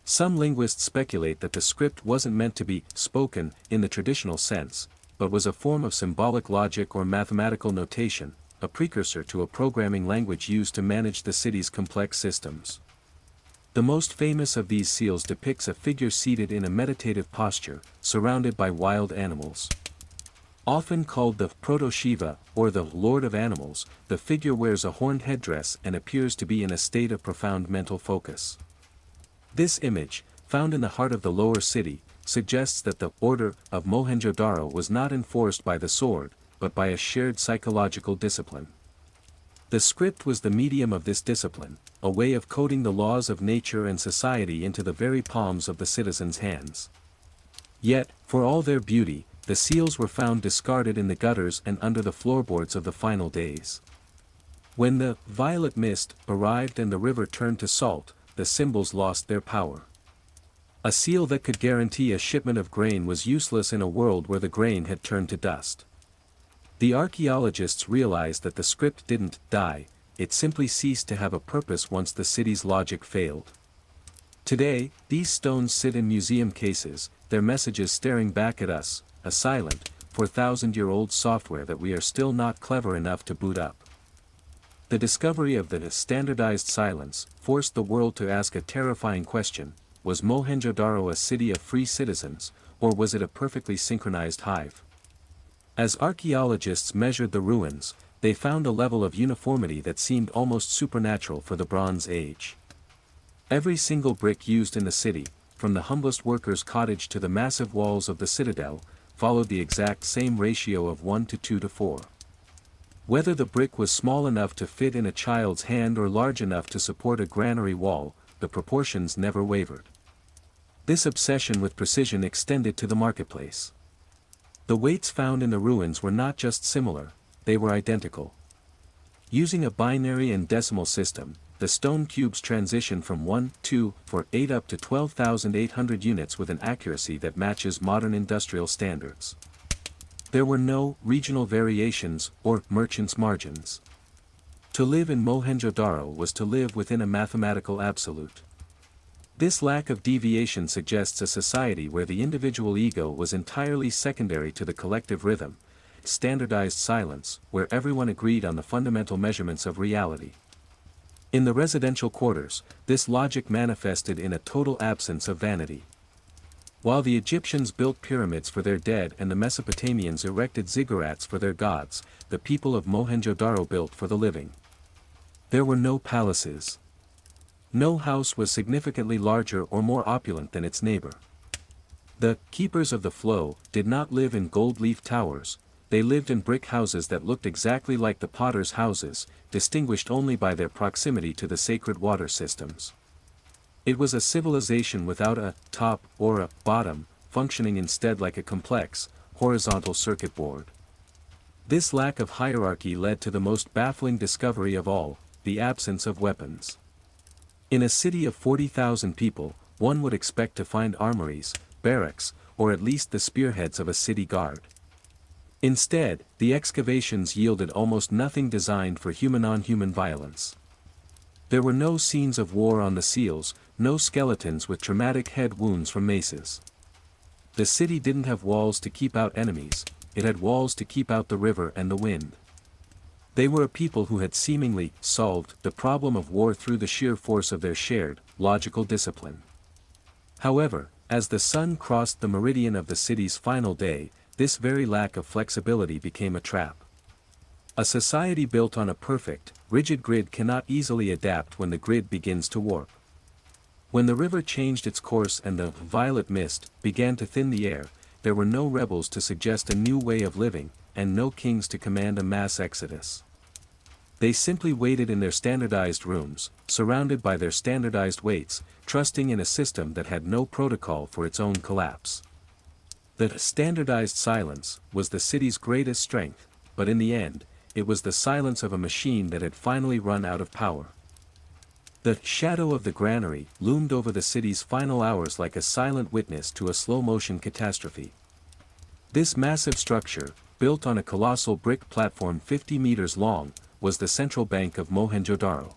Some linguists speculate that the script wasn't meant to be spoken in the traditional sense, but was a form of symbolic logic or mathematical notation, a precursor to a programming language used to manage the city's complex systems. The most famous of these seals depicts a figure seated in a meditative posture, surrounded by wild animals. Often called the Proto-Shiva, or the Lord of Animals, the figure wears a horned headdress and appears to be in a state of profound mental focus. This image, found in the heart of the lower city, suggests that the order of Mohenjo-Daro was not enforced by the sword, but by a shared psychological discipline. The script was the medium of this discipline, a way of coding the laws of nature and society into the very palms of the citizens' hands. Yet, for all their beauty, the seals were found discarded in the gutters and under the floorboards of the final days. When the violet mist arrived and the river turned to salt, the symbols lost their power. A seal that could guarantee a shipment of grain was useless in a world where the grain had turned to dust. The archaeologists realized that the script didn't die, it simply ceased to have a purpose once the city's logic failed. Today, these stones sit in museum cases, their messages staring back at us, a silent, 4,000-year-old software that we are still not clever enough to boot up. The discovery of the standardized silence forced the world to ask a terrifying question: was Mohenjo-Daro a city of free citizens, or was it a perfectly synchronized hive? As archaeologists measured the ruins, they found a level of uniformity that seemed almost supernatural for the Bronze Age. Every single brick used in the city, from the humblest worker's cottage to the massive walls of the citadel, followed the exact same ratio of 1 to 2 to 4. Whether the brick was small enough to fit in a child's hand or large enough to support a granary wall, the proportions never wavered. This obsession with precision extended to the marketplace. The weights found in the ruins were not just similar, they were identical. Using a binary and decimal system, the stone cubes transition from 1, 2, 4, 8 up to 12,800 units with an accuracy that matches modern industrial standards. There were no regional variations or merchants' margins. To live in Mohenjo-Daro was to live within a mathematical absolute. This lack of deviation suggests a society where the individual ego was entirely secondary to the collective rhythm, standardized silence, where everyone agreed on the fundamental measurements of reality. In the residential quarters, this logic manifested in a total absence of vanity. While the Egyptians built pyramids for their dead and the Mesopotamians erected ziggurats for their gods, the people of Mohenjo-Daro built for the living. There were no palaces. No house was significantly larger or more opulent than its neighbor. The keepers of the flow did not live in gold leaf towers, they lived in brick houses that looked exactly like the potter's houses, distinguished only by their proximity to the sacred water systems. It was a civilization without a top or a bottom, functioning instead like a complex, horizontal circuit board. This lack of hierarchy led to the most baffling discovery of all, the absence of weapons. In a city of 40,000 people, one would expect to find armories, barracks, or at least the spearheads of a city guard. Instead, the excavations yielded almost nothing designed for human-on-human violence. There were no scenes of war on the seals, no skeletons with traumatic head wounds from maces. The city didn't have walls to keep out enemies, it had walls to keep out the river and the wind. They were a people who had seemingly solved the problem of war through the sheer force of their shared, logical discipline. However, as the sun crossed the meridian of the city's final day, this very lack of flexibility became a trap. A society built on a perfect, rigid grid cannot easily adapt when the grid begins to warp. When the river changed its course and the violet mist began to thin the air, there were no rebels to suggest a new way of living, and no kings to command a mass exodus. They simply waited in their standardized rooms, surrounded by their standardized weights, trusting in a system that had no protocol for its own collapse. The standardized silence was the city's greatest strength, but in the end, it was the silence of a machine that had finally run out of power. The shadow of the granary loomed over the city's final hours like a silent witness to a slow-motion catastrophe. This massive structure, built on a colossal brick platform 50 meters long, was the central bank of Mohenjo-Daro.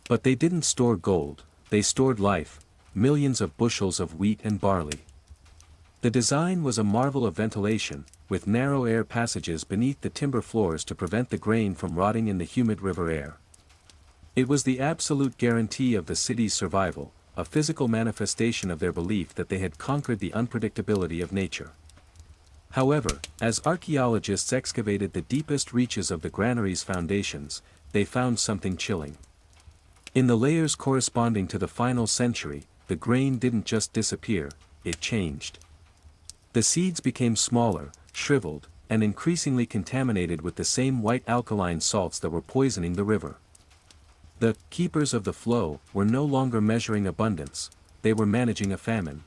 But they didn't store gold, they stored life, millions of bushels of wheat and barley. The design was a marvel of ventilation, with narrow air passages beneath the timber floors to prevent the grain from rotting in the humid river air. It was the absolute guarantee of the city's survival, a physical manifestation of their belief that they had conquered the unpredictability of nature. However, as archaeologists excavated the deepest reaches of the granary's foundations, they found something chilling. In the layers corresponding to the final century, the grain didn't just disappear, it changed. The seeds became smaller, shriveled, and increasingly contaminated with the same white alkaline salts that were poisoning the river. The keepers of the flow were no longer measuring abundance, they were managing a famine.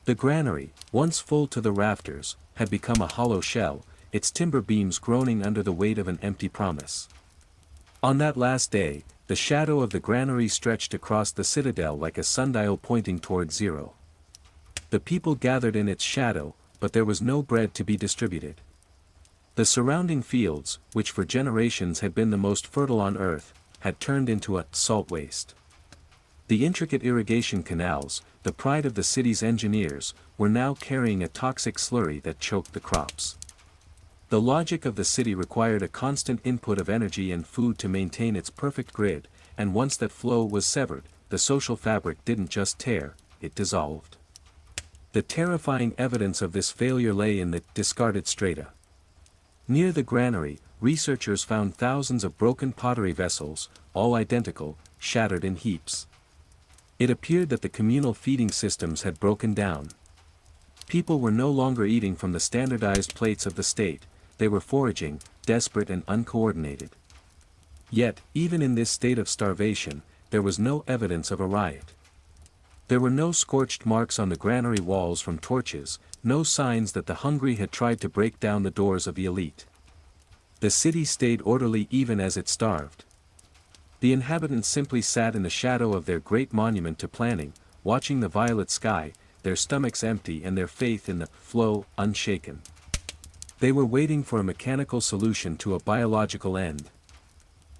The granary, once full to the rafters, had become a hollow shell, its timber beams groaning under the weight of an empty promise. On that last day, the shadow of the granary stretched across the citadel like a sundial pointing toward zero. The people gathered in its shadow, but there was no bread to be distributed. The surrounding fields, which for generations had been the most fertile on earth, had turned into a salt waste. The intricate irrigation canals, the pride of the city's engineers, were now carrying a toxic slurry that choked the crops. The logic of the city required a constant input of energy and food to maintain its perfect grid, and once that flow was severed, the social fabric didn't just tear, it dissolved. The terrifying evidence of this failure lay in the discarded strata. Near the granary, researchers found thousands of broken pottery vessels, all identical, shattered in heaps. It appeared that the communal feeding systems had broken down. People were no longer eating from the standardized plates of the state, they were foraging, desperate and uncoordinated. Yet, even in this state of starvation, there was no evidence of a riot. There were no scorched marks on the granary walls from torches, no signs that the hungry had tried to break down the doors of the elite. The city stayed orderly even as it starved. The inhabitants simply sat in the shadow of their great monument to planning, watching the violet sky, their stomachs empty and their faith in the flow unshaken. They were waiting for a mechanical solution to a biological end.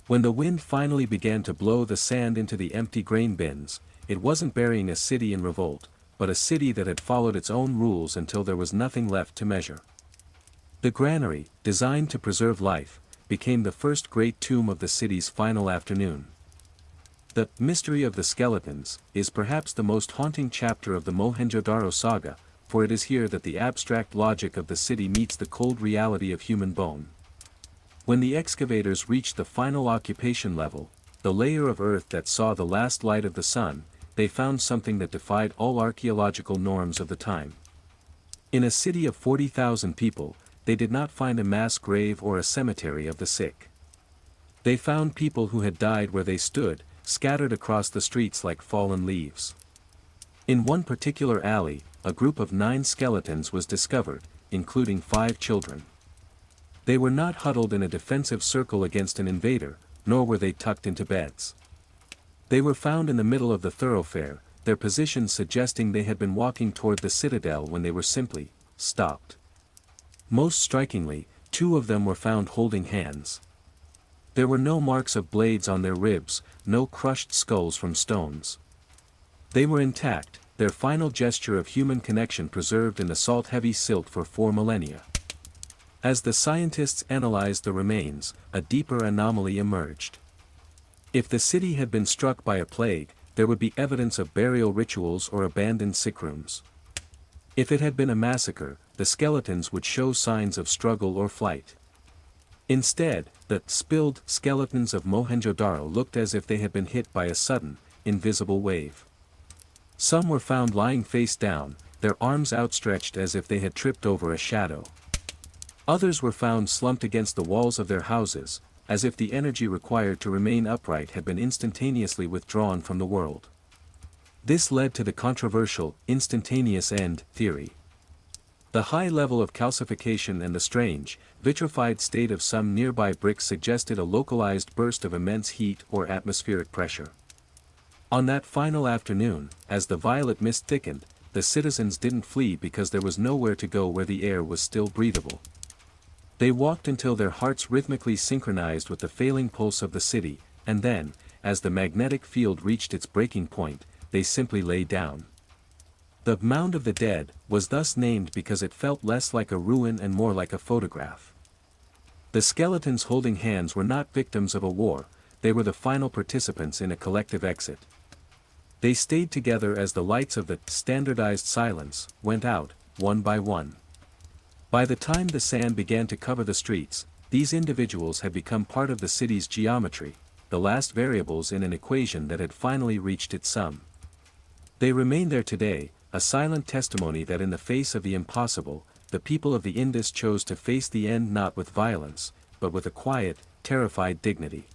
When the wind finally began to blow the sand into the empty grain bins, it wasn't burying a city in revolt, but a city that had followed its own rules until there was nothing left to measure. The granary, designed to preserve life, became the first great tomb of the city's final afternoon. The mystery of the skeletons is perhaps the most haunting chapter of the Mohenjo-Daro saga, for it is here that the abstract logic of the city meets the cold reality of human bone. When the excavators reached the final occupation level, the layer of earth that saw the last light of the sun, they found something that defied all archaeological norms of the time. In a city of 40,000 people, they did not find a mass grave or a cemetery of the sick. They found people who had died where they stood, scattered across the streets like fallen leaves. In one particular alley, a group of 9 skeletons was discovered, including 5 children. They were not huddled in a defensive circle against an invader, nor were they tucked into beds. They were found in the middle of the thoroughfare, their positions suggesting they had been walking toward the citadel when they were simply stopped. Most strikingly, 2 of them were found holding hands. There were no marks of blades on their ribs, no crushed skulls from stones. They were intact, their final gesture of human connection preserved in the salt-heavy silt for 4 millennia. As the scientists analyzed the remains, a deeper anomaly emerged. If the city had been struck by a plague, there would be evidence of burial rituals or abandoned sick rooms. If it had been a massacre, the skeletons would show signs of struggle or flight. Instead, the spilled skeletons of Mohenjo-Daro looked as if they had been hit by a sudden, invisible wave. Some were found lying face down, their arms outstretched as if they had tripped over a shadow. Others were found slumped against the walls of their houses, as if the energy required to remain upright had been instantaneously withdrawn from the world. This led to the controversial instantaneous end theory. The high level of calcification and the strange, vitrified state of some nearby bricks suggested a localized burst of immense heat or atmospheric pressure. On that final afternoon, as the violet mist thickened, the citizens didn't flee because there was nowhere to go where the air was still breathable. They walked until their hearts rhythmically synchronized with the failing pulse of the city, and then, as the magnetic field reached its breaking point, they simply lay down. The Mound of the Dead was thus named because it felt less like a ruin and more like a photograph. The skeletons holding hands were not victims of a war, they were the final participants in a collective exit. They stayed together as the lights of the standardized silence went out, one by one. By the time the sand began to cover the streets, these individuals had become part of the city's geometry, the last variables in an equation that had finally reached its sum. They remain there today, a silent testimony that in the face of the impossible, the people of the Indus chose to face the end not with violence, but with a quiet, terrified dignity.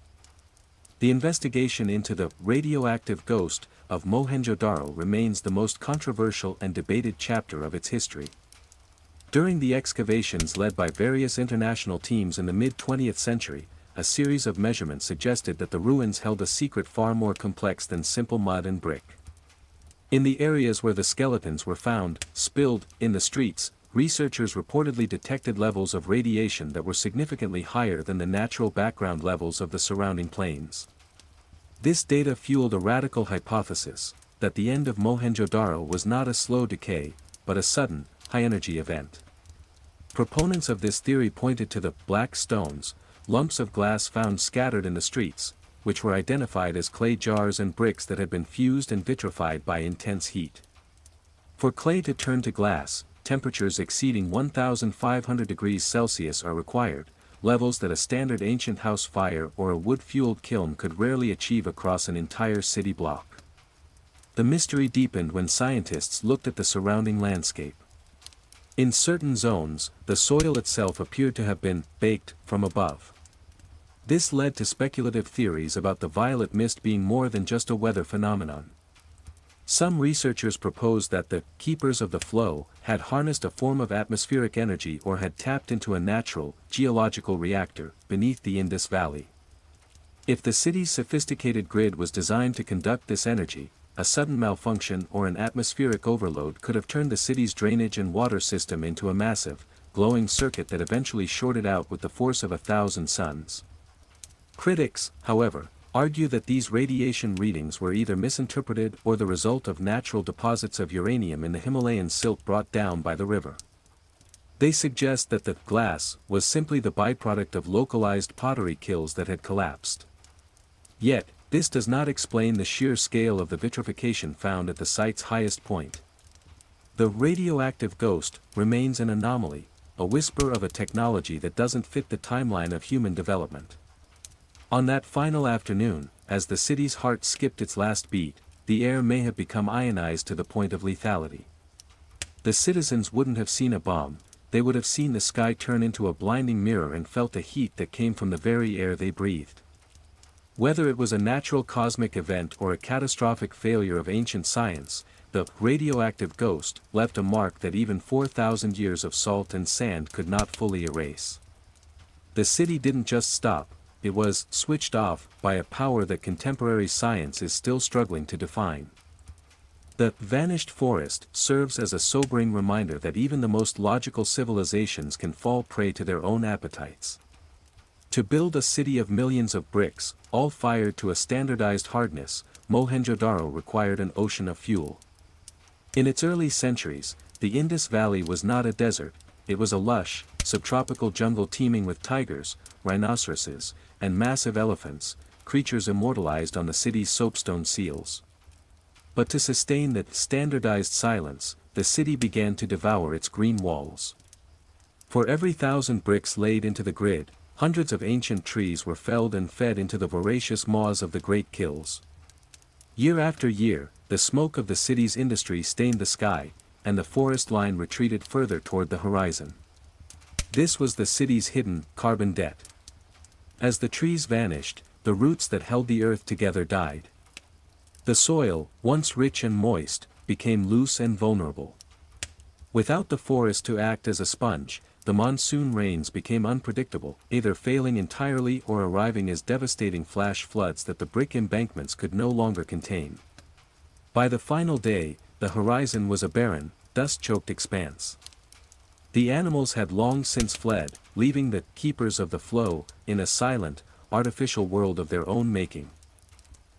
The investigation into the radioactive ghost of Mohenjo-Daro remains the most controversial and debated chapter of its history. During the excavations led by various international teams in the mid-20th century, a series of measurements suggested that the ruins held a secret far more complex than simple mud and brick. In the areas where the skeletons were found, spilled, in the streets, researchers reportedly detected levels of radiation that were significantly higher than the natural background levels of the surrounding plains. This data fueled a radical hypothesis, that the end of Mohenjo-Daro was not a slow decay, but a sudden, high-energy event. Proponents of this theory pointed to the black stones, lumps of glass found scattered in the streets, which were identified as clay jars and bricks that had been fused and vitrified by intense heat. For clay to turn to glass, temperatures exceeding 1,500 degrees Celsius are required, levels that a standard ancient house fire or a wood-fueled kiln could rarely achieve across an entire city block. The mystery deepened when scientists looked at the surrounding landscape. In certain zones, the soil itself appeared to have been baked from above. This led to speculative theories about the violet mist being more than just a weather phenomenon. Some researchers proposed that the keepers of the flow had harnessed a form of atmospheric energy or had tapped into a natural, geological reactor beneath the Indus Valley. If the city's sophisticated grid was designed to conduct this energy, a sudden malfunction or an atmospheric overload could have turned the city's drainage and water system into a massive, glowing circuit that eventually shorted out with the force of 1,000 suns. Critics, however, argue that these radiation readings were either misinterpreted or the result of natural deposits of uranium in the Himalayan silt brought down by the river. They suggest that the glass was simply the byproduct of localized pottery kilns that had collapsed. Yet, this does not explain the sheer scale of the vitrification found at the site's highest point. The radioactive ghost remains an anomaly, a whisper of a technology that doesn't fit the timeline of human development. On that final afternoon, as the city's heart skipped its last beat, the air may have become ionized to the point of lethality. The citizens wouldn't have seen a bomb, they would have seen the sky turn into a blinding mirror and felt the heat that came from the very air they breathed. Whether it was a natural cosmic event or a catastrophic failure of ancient science, the radioactive ghost left a mark that even 4,000 years of salt and sand could not fully erase. The city didn't just stop, it was switched off by a power that contemporary science is still struggling to define. The vanished forest serves as a sobering reminder that even the most logical civilizations can fall prey to their own appetites. To build a city of millions of bricks, all fired to a standardized hardness, Mohenjo-Daro required an ocean of fuel. In its early centuries, the Indus Valley was not a desert, it was a lush, subtropical jungle teeming with tigers, rhinoceroses, and massive elephants, creatures immortalized on the city's soapstone seals. But to sustain that standardized silence, the city began to devour its green walls. For every 1,000 bricks laid into the grid, hundreds of ancient trees were felled and fed into the voracious maws of the great kilns. Year after year, the smoke of the city's industry stained the sky, and the forest line retreated further toward the horizon. This was the city's hidden carbon debt. As the trees vanished, the roots that held the earth together died. The soil, once rich and moist, became loose and vulnerable. Without the forest to act as a sponge, the monsoon rains became unpredictable, either failing entirely or arriving as devastating flash floods that the brick embankments could no longer contain. By the final day, the horizon was a barren, dust-choked expanse. The animals had long since fled, leaving the keepers of the flow in a silent, artificial world of their own making.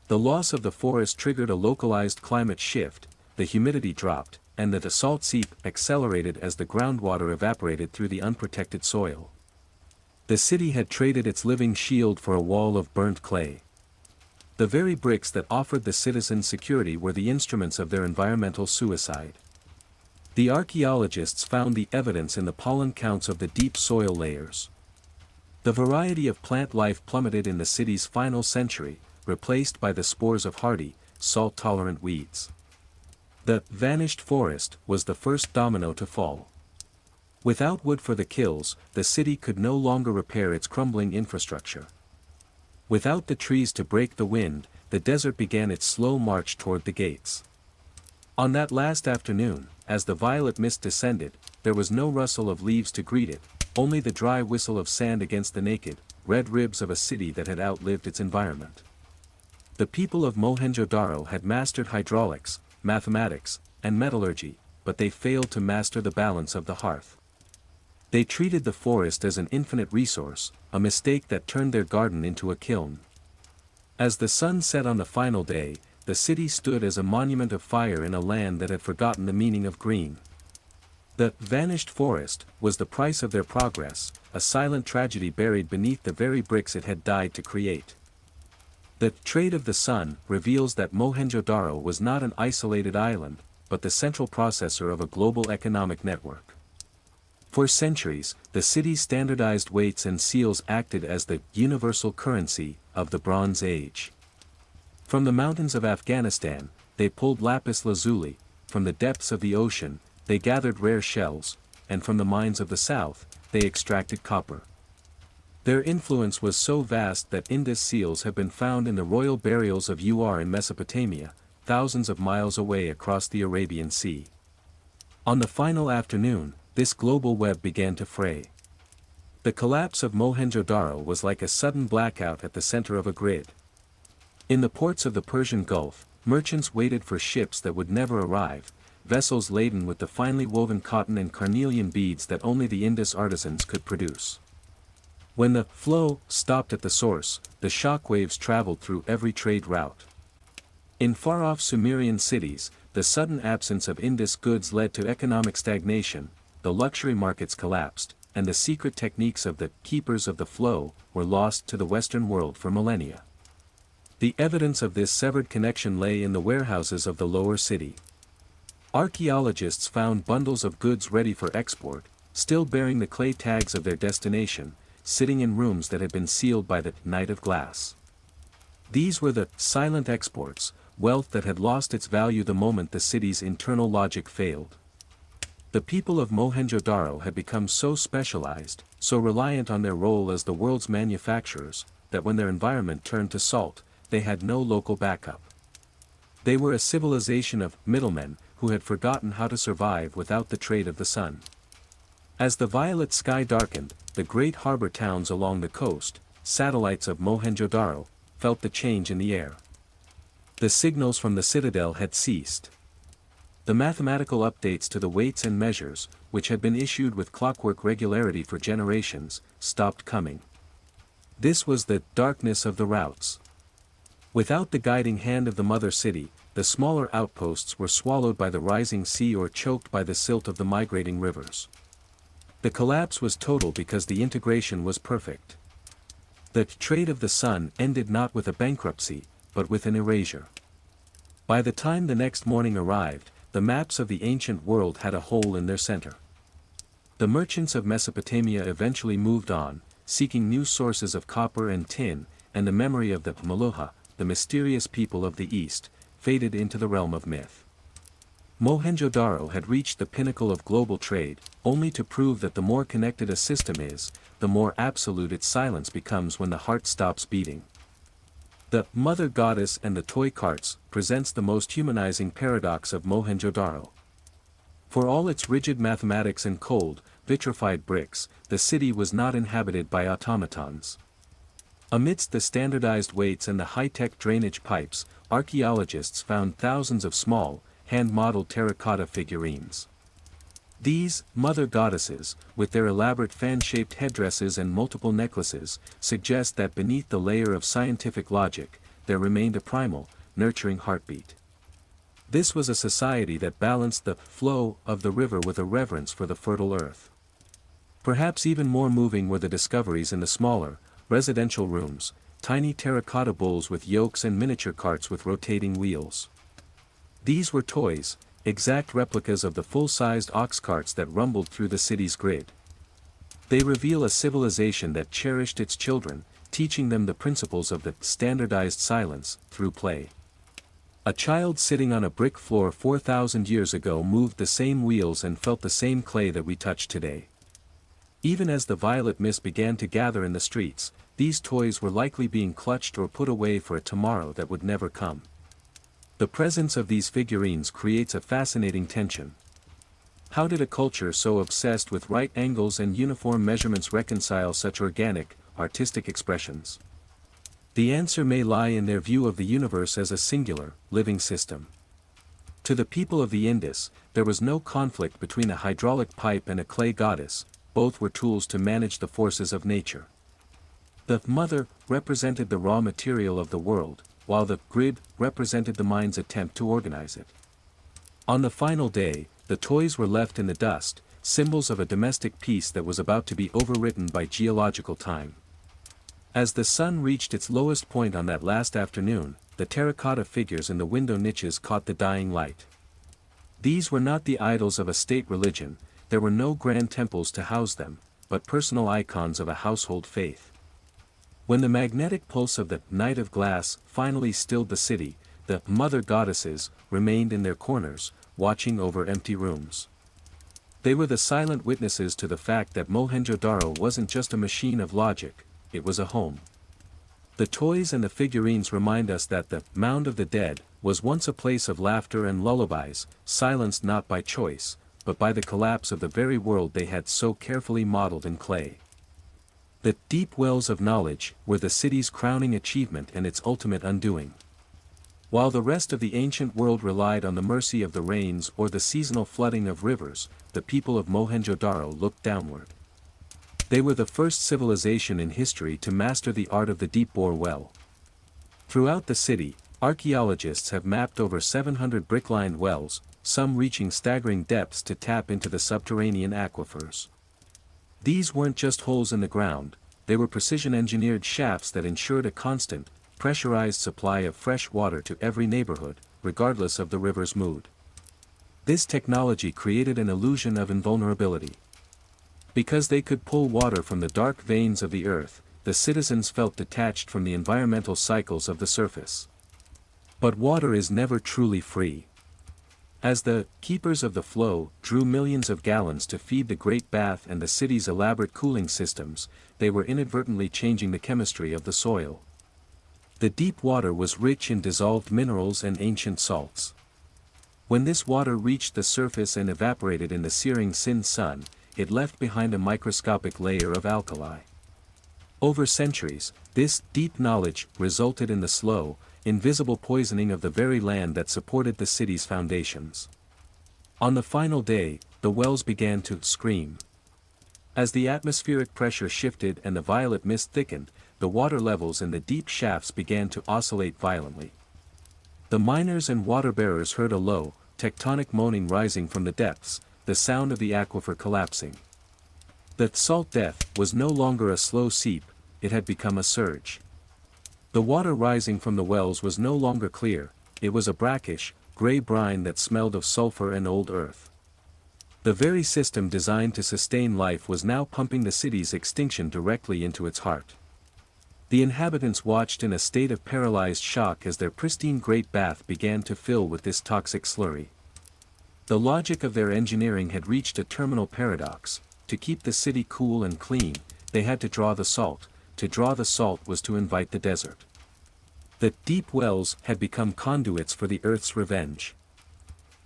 The loss of the forest triggered a localized climate shift, the humidity dropped, and the salt seep accelerated as the groundwater evaporated through the unprotected soil. The city had traded its living shield for a wall of burnt clay. The very bricks that offered the citizens security were the instruments of their environmental suicide. The archaeologists found the evidence in the pollen counts of the deep soil layers. The variety of plant life plummeted in the city's final century, replaced by the spores of hardy, salt-tolerant weeds. The vanished forest was the first domino to fall. Without wood for the kilns, the city could no longer repair its crumbling infrastructure. Without the trees to break the wind, the desert began its slow march toward the gates. On that last afternoon, as the violet mist descended, there was no rustle of leaves to greet it, only the dry whistle of sand against the naked, red ribs of a city that had outlived its environment. The people of Mohenjo-Daro had mastered hydraulics, mathematics, and metallurgy, but they failed to master the balance of the hearth. They treated the forest as an infinite resource, a mistake that turned their garden into a kiln. As the sun set on the final day, the city stood as a monument of fire in a land that had forgotten the meaning of green. The vanished forest was the price of their progress, a silent tragedy buried beneath the very bricks it had died to create. The trade of the sun reveals that Mohenjo-Daro was not an isolated island, but the central processor of a global economic network. For centuries, the city's standardized weights and seals acted as the universal currency of the Bronze Age. From the mountains of Afghanistan, they pulled lapis lazuli, from the depths of the ocean, they gathered rare shells, and from the mines of the south, they extracted copper. Their influence was so vast that Indus seals have been found in the royal burials of Ur in Mesopotamia, thousands of miles away across the Arabian Sea. On the final afternoon, this global web began to fray. The collapse of Mohenjo-Daro was like a sudden blackout at the center of a grid. In the ports of the Persian Gulf, merchants waited for ships that would never arrive, vessels laden with the finely woven cotton and carnelian beads that only the Indus artisans could produce. When the flow stopped at the source, the shock waves traveled through every trade route. In far-off Sumerian cities, the sudden absence of Indus goods led to economic stagnation, the luxury markets collapsed, and the secret techniques of the keepers of the flow were lost to the Western world for millennia. The evidence of this severed connection lay in the warehouses of the lower city. Archaeologists found bundles of goods ready for export, still bearing the clay tags of their destination, sitting in rooms that had been sealed by the night of glass. These were the silent exports, wealth that had lost its value the moment the city's internal logic failed. The people of Mohenjo-Daro had become so specialized, so reliant on their role as the world's manufacturers, that when their environment turned to salt, they had no local backup. They were a civilization of middlemen who had forgotten how to survive without the trade of the sun. As the violet sky darkened, the great harbor towns along the coast, satellites of Mohenjo-Daro, felt the change in the air. The signals from the citadel had ceased. The mathematical updates to the weights and measures, which had been issued with clockwork regularity for generations, stopped coming. This was the darkness of the routes. Without the guiding hand of the mother city, the smaller outposts were swallowed by the rising sea or choked by the silt of the migrating rivers. The collapse was total because the integration was perfect. The trade of the sun ended not with a bankruptcy, but with an erasure. By the time the next morning arrived, the maps of the ancient world had a hole in their center. The merchants of Mesopotamia eventually moved on, seeking new sources of copper and tin, and the memory of the Meluha, the mysterious people of the East, faded into the realm of myth. Mohenjo-Daro had reached the pinnacle of global trade, only to prove that the more connected a system is, the more absolute its silence becomes when the heart stops beating. The mother goddess and the toy carts presents the most humanizing paradox of Mohenjo-Daro. For all its rigid mathematics and cold, vitrified bricks, the city was not inhabited by automatons. Amidst the standardized weights and the high-tech drainage pipes, archaeologists found thousands of small, hand-modeled terracotta figurines. These mother goddesses, with their elaborate fan-shaped headdresses and multiple necklaces, suggest that beneath the layer of scientific logic, there remained a primal, nurturing heartbeat. This was a society that balanced the flow of the river with a reverence for the fertile earth. Perhaps even more moving were the discoveries in the smaller, residential rooms, tiny terracotta bowls with yokes and miniature carts with rotating wheels. These were toys, exact replicas of the full-sized ox carts that rumbled through the city's grid. They reveal a civilization that cherished its children, teaching them the principles of the standardized silence through play. A child sitting on a brick floor 4,000 years ago moved the same wheels and felt the same clay that we touch today. Even as the violet mist began to gather in the streets, these toys were likely being clutched or put away for a tomorrow that would never come. The presence of these figurines creates a fascinating tension. How did a culture so obsessed with right angles and uniform measurements reconcile such organic, artistic expressions? The answer may lie in their view of the universe as a singular, living system. To the people of the Indus, there was no conflict between a hydraulic pipe and a clay goddess, both were tools to manage the forces of nature. The mother represented the raw material of the world, while the grid represented the mind's attempt to organize it. On the final day, the toys were left in the dust, symbols of a domestic peace that was about to be overwritten by geological time. As the sun reached its lowest point on that last afternoon, the terracotta figures in the window niches caught the dying light. These were not the idols of a state religion, there were no grand temples to house them, but personal icons of a household faith. When the magnetic pulse of the night of glass finally stilled the city, the mother goddesses remained in their corners, watching over empty rooms. They were the silent witnesses to the fact that Mohenjo-Daro wasn't just a machine of logic, it was a home. The toys and the figurines remind us that the Mound of the Dead was once a place of laughter and lullabies, silenced not by choice, but by the collapse of the very world they had so carefully modeled in clay. The deep wells of knowledge were the city's crowning achievement and its ultimate undoing. While the rest of the ancient world relied on the mercy of the rains or the seasonal flooding of rivers, the people of Mohenjo-Daro looked downward. They were the first civilization in history to master the art of the deep-bore well. Throughout the city, archaeologists have mapped over 700 brick-lined wells, some reaching staggering depths to tap into the subterranean aquifers. These weren't just holes in the ground, they were precision-engineered shafts that ensured a constant, pressurized supply of fresh water to every neighborhood, regardless of the river's mood. This technology created an illusion of invulnerability. Because they could pull water from the dark veins of the earth, the citizens felt detached from the environmental cycles of the surface. But water is never truly free. As the keepers of the flow drew millions of gallons to feed the Great Bath and the city's elaborate cooling systems, they were inadvertently changing the chemistry of the soil. The deep water was rich in dissolved minerals and ancient salts. When this water reached the surface and evaporated in the searing sun, it left behind a microscopic layer of alkali. Over centuries, this deep knowledge resulted in the slow, invisible poisoning of the very land that supported the city's foundations. On the final day, the wells began to scream. As the atmospheric pressure shifted and the violet mist thickened, the water levels in the deep shafts began to oscillate violently. The miners and water-bearers heard a low, tectonic moaning rising from the depths, the sound of the aquifer collapsing. The salt death was no longer a slow seep, it had become a surge. The water rising from the wells was no longer clear, it was a brackish, gray brine that smelled of sulfur and old earth. The very system designed to sustain life was now pumping the city's extinction directly into its heart. The inhabitants watched in a state of paralyzed shock as their pristine Great Bath began to fill with this toxic slurry. The logic of their engineering had reached a terminal paradox. To keep the city cool and clean, they had to draw the salt. To draw the salt was to invite the desert. The deep wells had become conduits for the earth's revenge.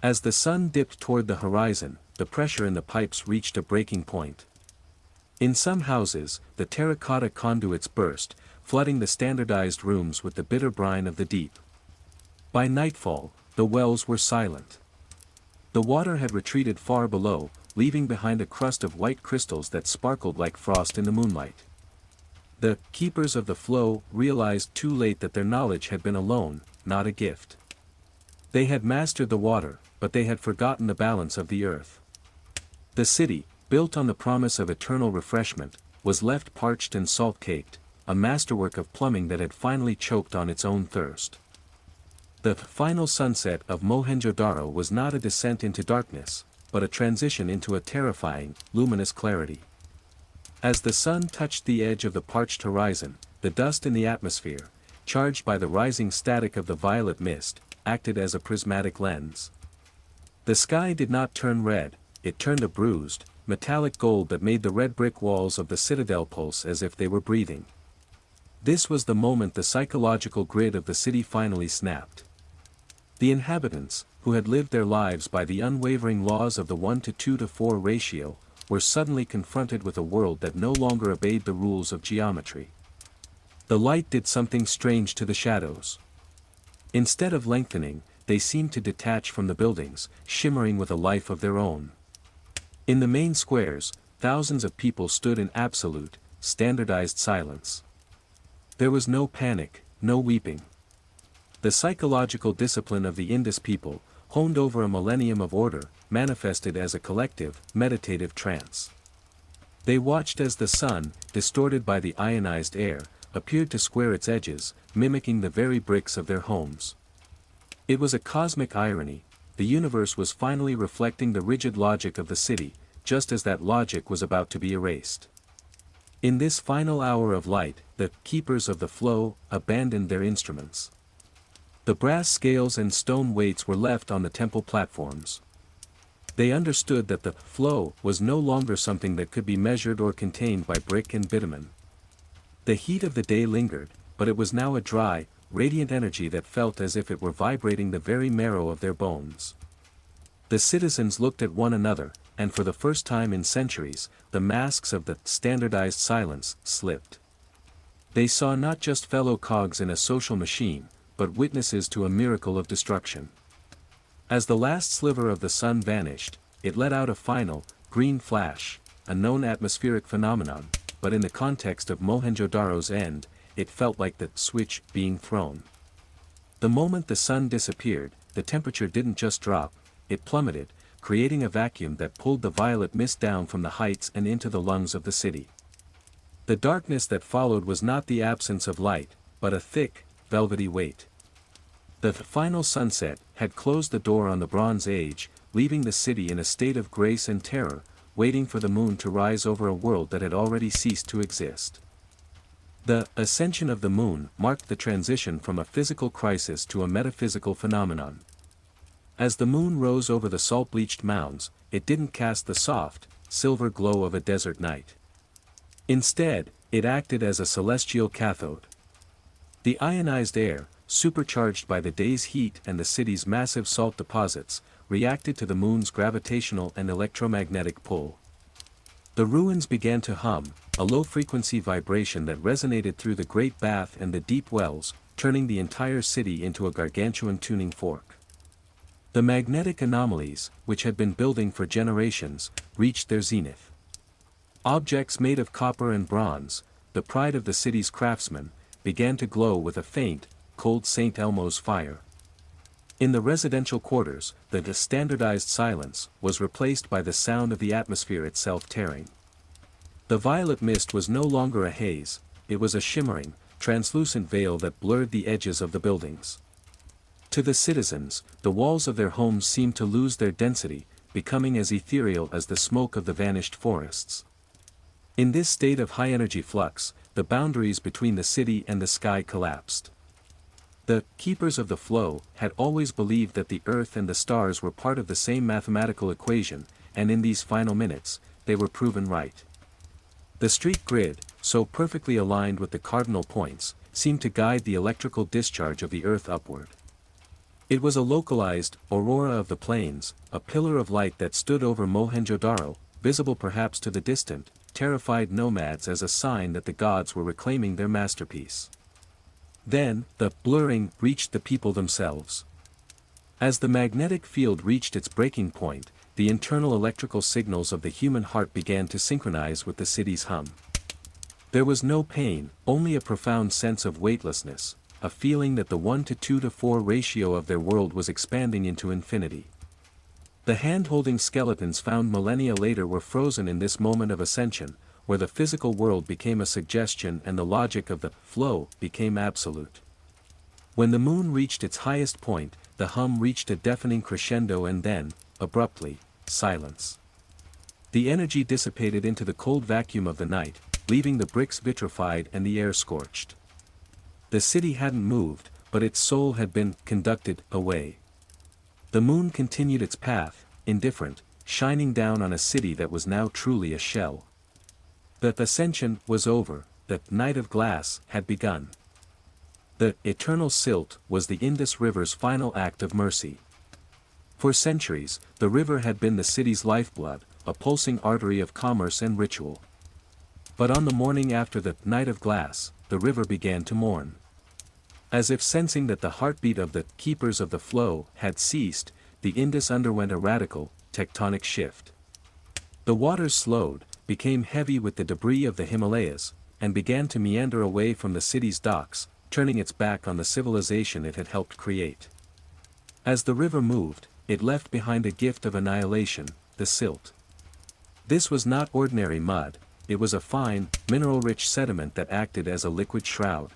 As the sun dipped toward the horizon, the pressure in the pipes reached a breaking point. In some houses, the terracotta conduits burst, flooding the standardized rooms with the bitter brine of the deep. By nightfall, the wells were silent. The water had retreated far below, leaving behind a crust of white crystals that sparkled like frost in the moonlight. The keepers of the flow realized too late that their knowledge had been a loan, not a gift. They had mastered the water, but they had forgotten the balance of the earth. The city, built on the promise of eternal refreshment, was left parched and salt-caked, a masterwork of plumbing that had finally choked on its own thirst. The final sunset of Mohenjo-Daro was not a descent into darkness, but a transition into a terrifying, luminous clarity. As the sun touched the edge of the parched horizon, the dust in the atmosphere, charged by the rising static of the violet mist, acted as a prismatic lens. The sky did not turn red, it turned a bruised, metallic gold that made the red brick walls of the citadel pulse as if they were breathing. This was the moment the psychological grid of the city finally snapped. The inhabitants, who had lived their lives by the unwavering laws of the 1:2:4 ratio, were suddenly confronted with a world that no longer obeyed the rules of geometry. The light did something strange to the shadows. Instead of lengthening, they seemed to detach from the buildings, shimmering with a life of their own. In the main squares, thousands of people stood in absolute, standardized silence. There was no panic, no weeping. The psychological discipline of the Indus people, honed over a millennium of order, manifested as a collective, meditative trance. They watched as the sun, distorted by the ionized air, appeared to square its edges, mimicking the very bricks of their homes. It was a cosmic irony, the universe was finally reflecting the rigid logic of the city, just as that logic was about to be erased. In this final hour of light, the keepers of the flow abandoned their instruments. The brass scales and stone weights were left on the temple platforms. They understood that the flow was no longer something that could be measured or contained by brick and bitumen. The heat of the day lingered, but it was now a dry, radiant energy that felt as if it were vibrating the very marrow of their bones. The citizens looked at one another, and for the first time in centuries, the masks of the standardized silence slipped. They saw not just fellow cogs in a social machine, but witnesses to a miracle of destruction. As the last sliver of the sun vanished, it let out a final, green flash, a known atmospheric phenomenon, but in the context of Mohenjo-Daro's end, it felt like the switch being thrown. The moment the sun disappeared, the temperature didn't just drop, it plummeted, creating a vacuum that pulled the violet mist down from the heights and into the lungs of the city. The darkness that followed was not the absence of light, but a thick, velvety weight. The final sunset had closed the door on the Bronze Age, leaving the city in a state of grace and terror, waiting for the moon to rise over a world that had already ceased to exist. The ascension of the moon marked the transition from a physical crisis to a metaphysical phenomenon. As the moon rose over the salt-bleached mounds, it didn't cast the soft, silver glow of a desert night. Instead, it acted as a celestial cathode. The ionized air, supercharged by the day's heat and the city's massive salt deposits, reacted to the moon's gravitational and electromagnetic pull. The ruins began to hum, a low-frequency vibration that resonated through the Great Bath and the deep wells, turning the entire city into a gargantuan tuning fork. The magnetic anomalies, which had been building for generations, reached their zenith. Objects made of copper and bronze, the pride of the city's craftsmen, began to glow with a faint, cold St. Elmo's fire. In the residential quarters, the standardized silence was replaced by the sound of the atmosphere itself tearing. The violet mist was no longer a haze, it was a shimmering, translucent veil that blurred the edges of the buildings. To the citizens, the walls of their homes seemed to lose their density, becoming as ethereal as the smoke of the vanished forests. In this state of high-energy flux, the boundaries between the city and the sky collapsed. The keepers of the flow had always believed that the earth and the stars were part of the same mathematical equation, and in these final minutes, they were proven right. The street grid, so perfectly aligned with the cardinal points, seemed to guide the electrical discharge of the earth upward. It was a localized aurora of the plains, a pillar of light that stood over Mohenjo-Daro, visible perhaps to the distant, terrified nomads as a sign that the gods were reclaiming their masterpiece. Then, the blurring reached the people themselves. As the magnetic field reached its breaking point, the internal electrical signals of the human heart began to synchronize with the city's hum. There was no pain, only a profound sense of weightlessness, a feeling that the 1:2:4 ratio of their world was expanding into infinity. The hand-holding skeletons found millennia later were frozen in this moment of ascension, where the physical world became a suggestion and the logic of the flow became absolute. When the moon reached its highest point, the hum reached a deafening crescendo and then, abruptly, silence. The energy dissipated into the cold vacuum of the night, leaving the bricks vitrified and the air scorched. The city hadn't moved, but its soul had been conducted away. The moon continued its path, indifferent, shining down on a city that was now truly a shell. The ascension was over, the night of glass had begun. The eternal silt was the Indus River's final act of mercy. For centuries, the river had been the city's lifeblood, a pulsing artery of commerce and ritual. But on the morning after the night of glass, the river began to mourn. As if sensing that the heartbeat of the keepers of the flow had ceased, the Indus underwent a radical, tectonic shift. The waters slowed, became heavy with the debris of the Himalayas, and began to meander away from the city's docks, turning its back on the civilization it had helped create. As the river moved, it left behind a gift of annihilation, the silt. This was not ordinary mud, it was a fine, mineral-rich sediment that acted as a liquid shroud.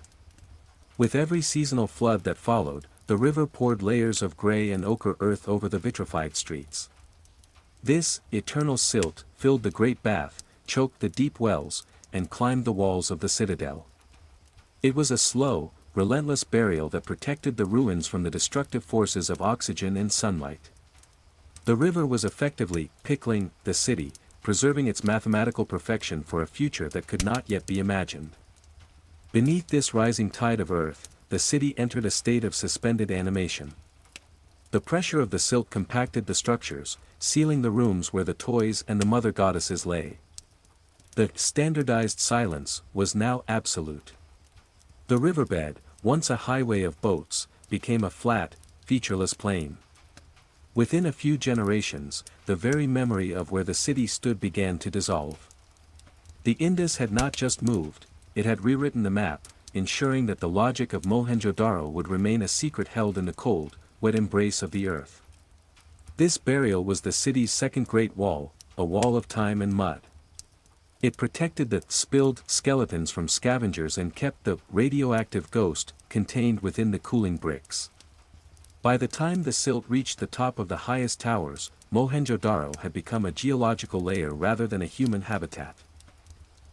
With every seasonal flood that followed, the river poured layers of gray and ochre earth over the vitrified streets. This eternal silt filled the great bath, choked the deep wells, and climbed the walls of the citadel. It was a slow, relentless burial that protected the ruins from the destructive forces of oxygen and sunlight. The river was effectively pickling the city, preserving its mathematical perfection for a future that could not yet be imagined. Beneath this rising tide of earth, the city entered a state of suspended animation. The pressure of the silt compacted the structures, sealing the rooms where the toys and the mother goddesses lay. The standardized silence was now absolute. The riverbed, once a highway of boats, became a flat, featureless plain. Within a few generations, the very memory of where the city stood began to dissolve. The Indus had not just moved, it had rewritten the map, ensuring that the logic of Mohenjo-Daro would remain a secret held in the cold, wet embrace of the earth. This burial was the city's second great wall, a wall of time and mud. It protected the spilled skeletons from scavengers and kept the radioactive ghost contained within the cooling bricks. By the time the silt reached the top of the highest towers, Mohenjo-Daro had become a geological layer rather than a human habitat.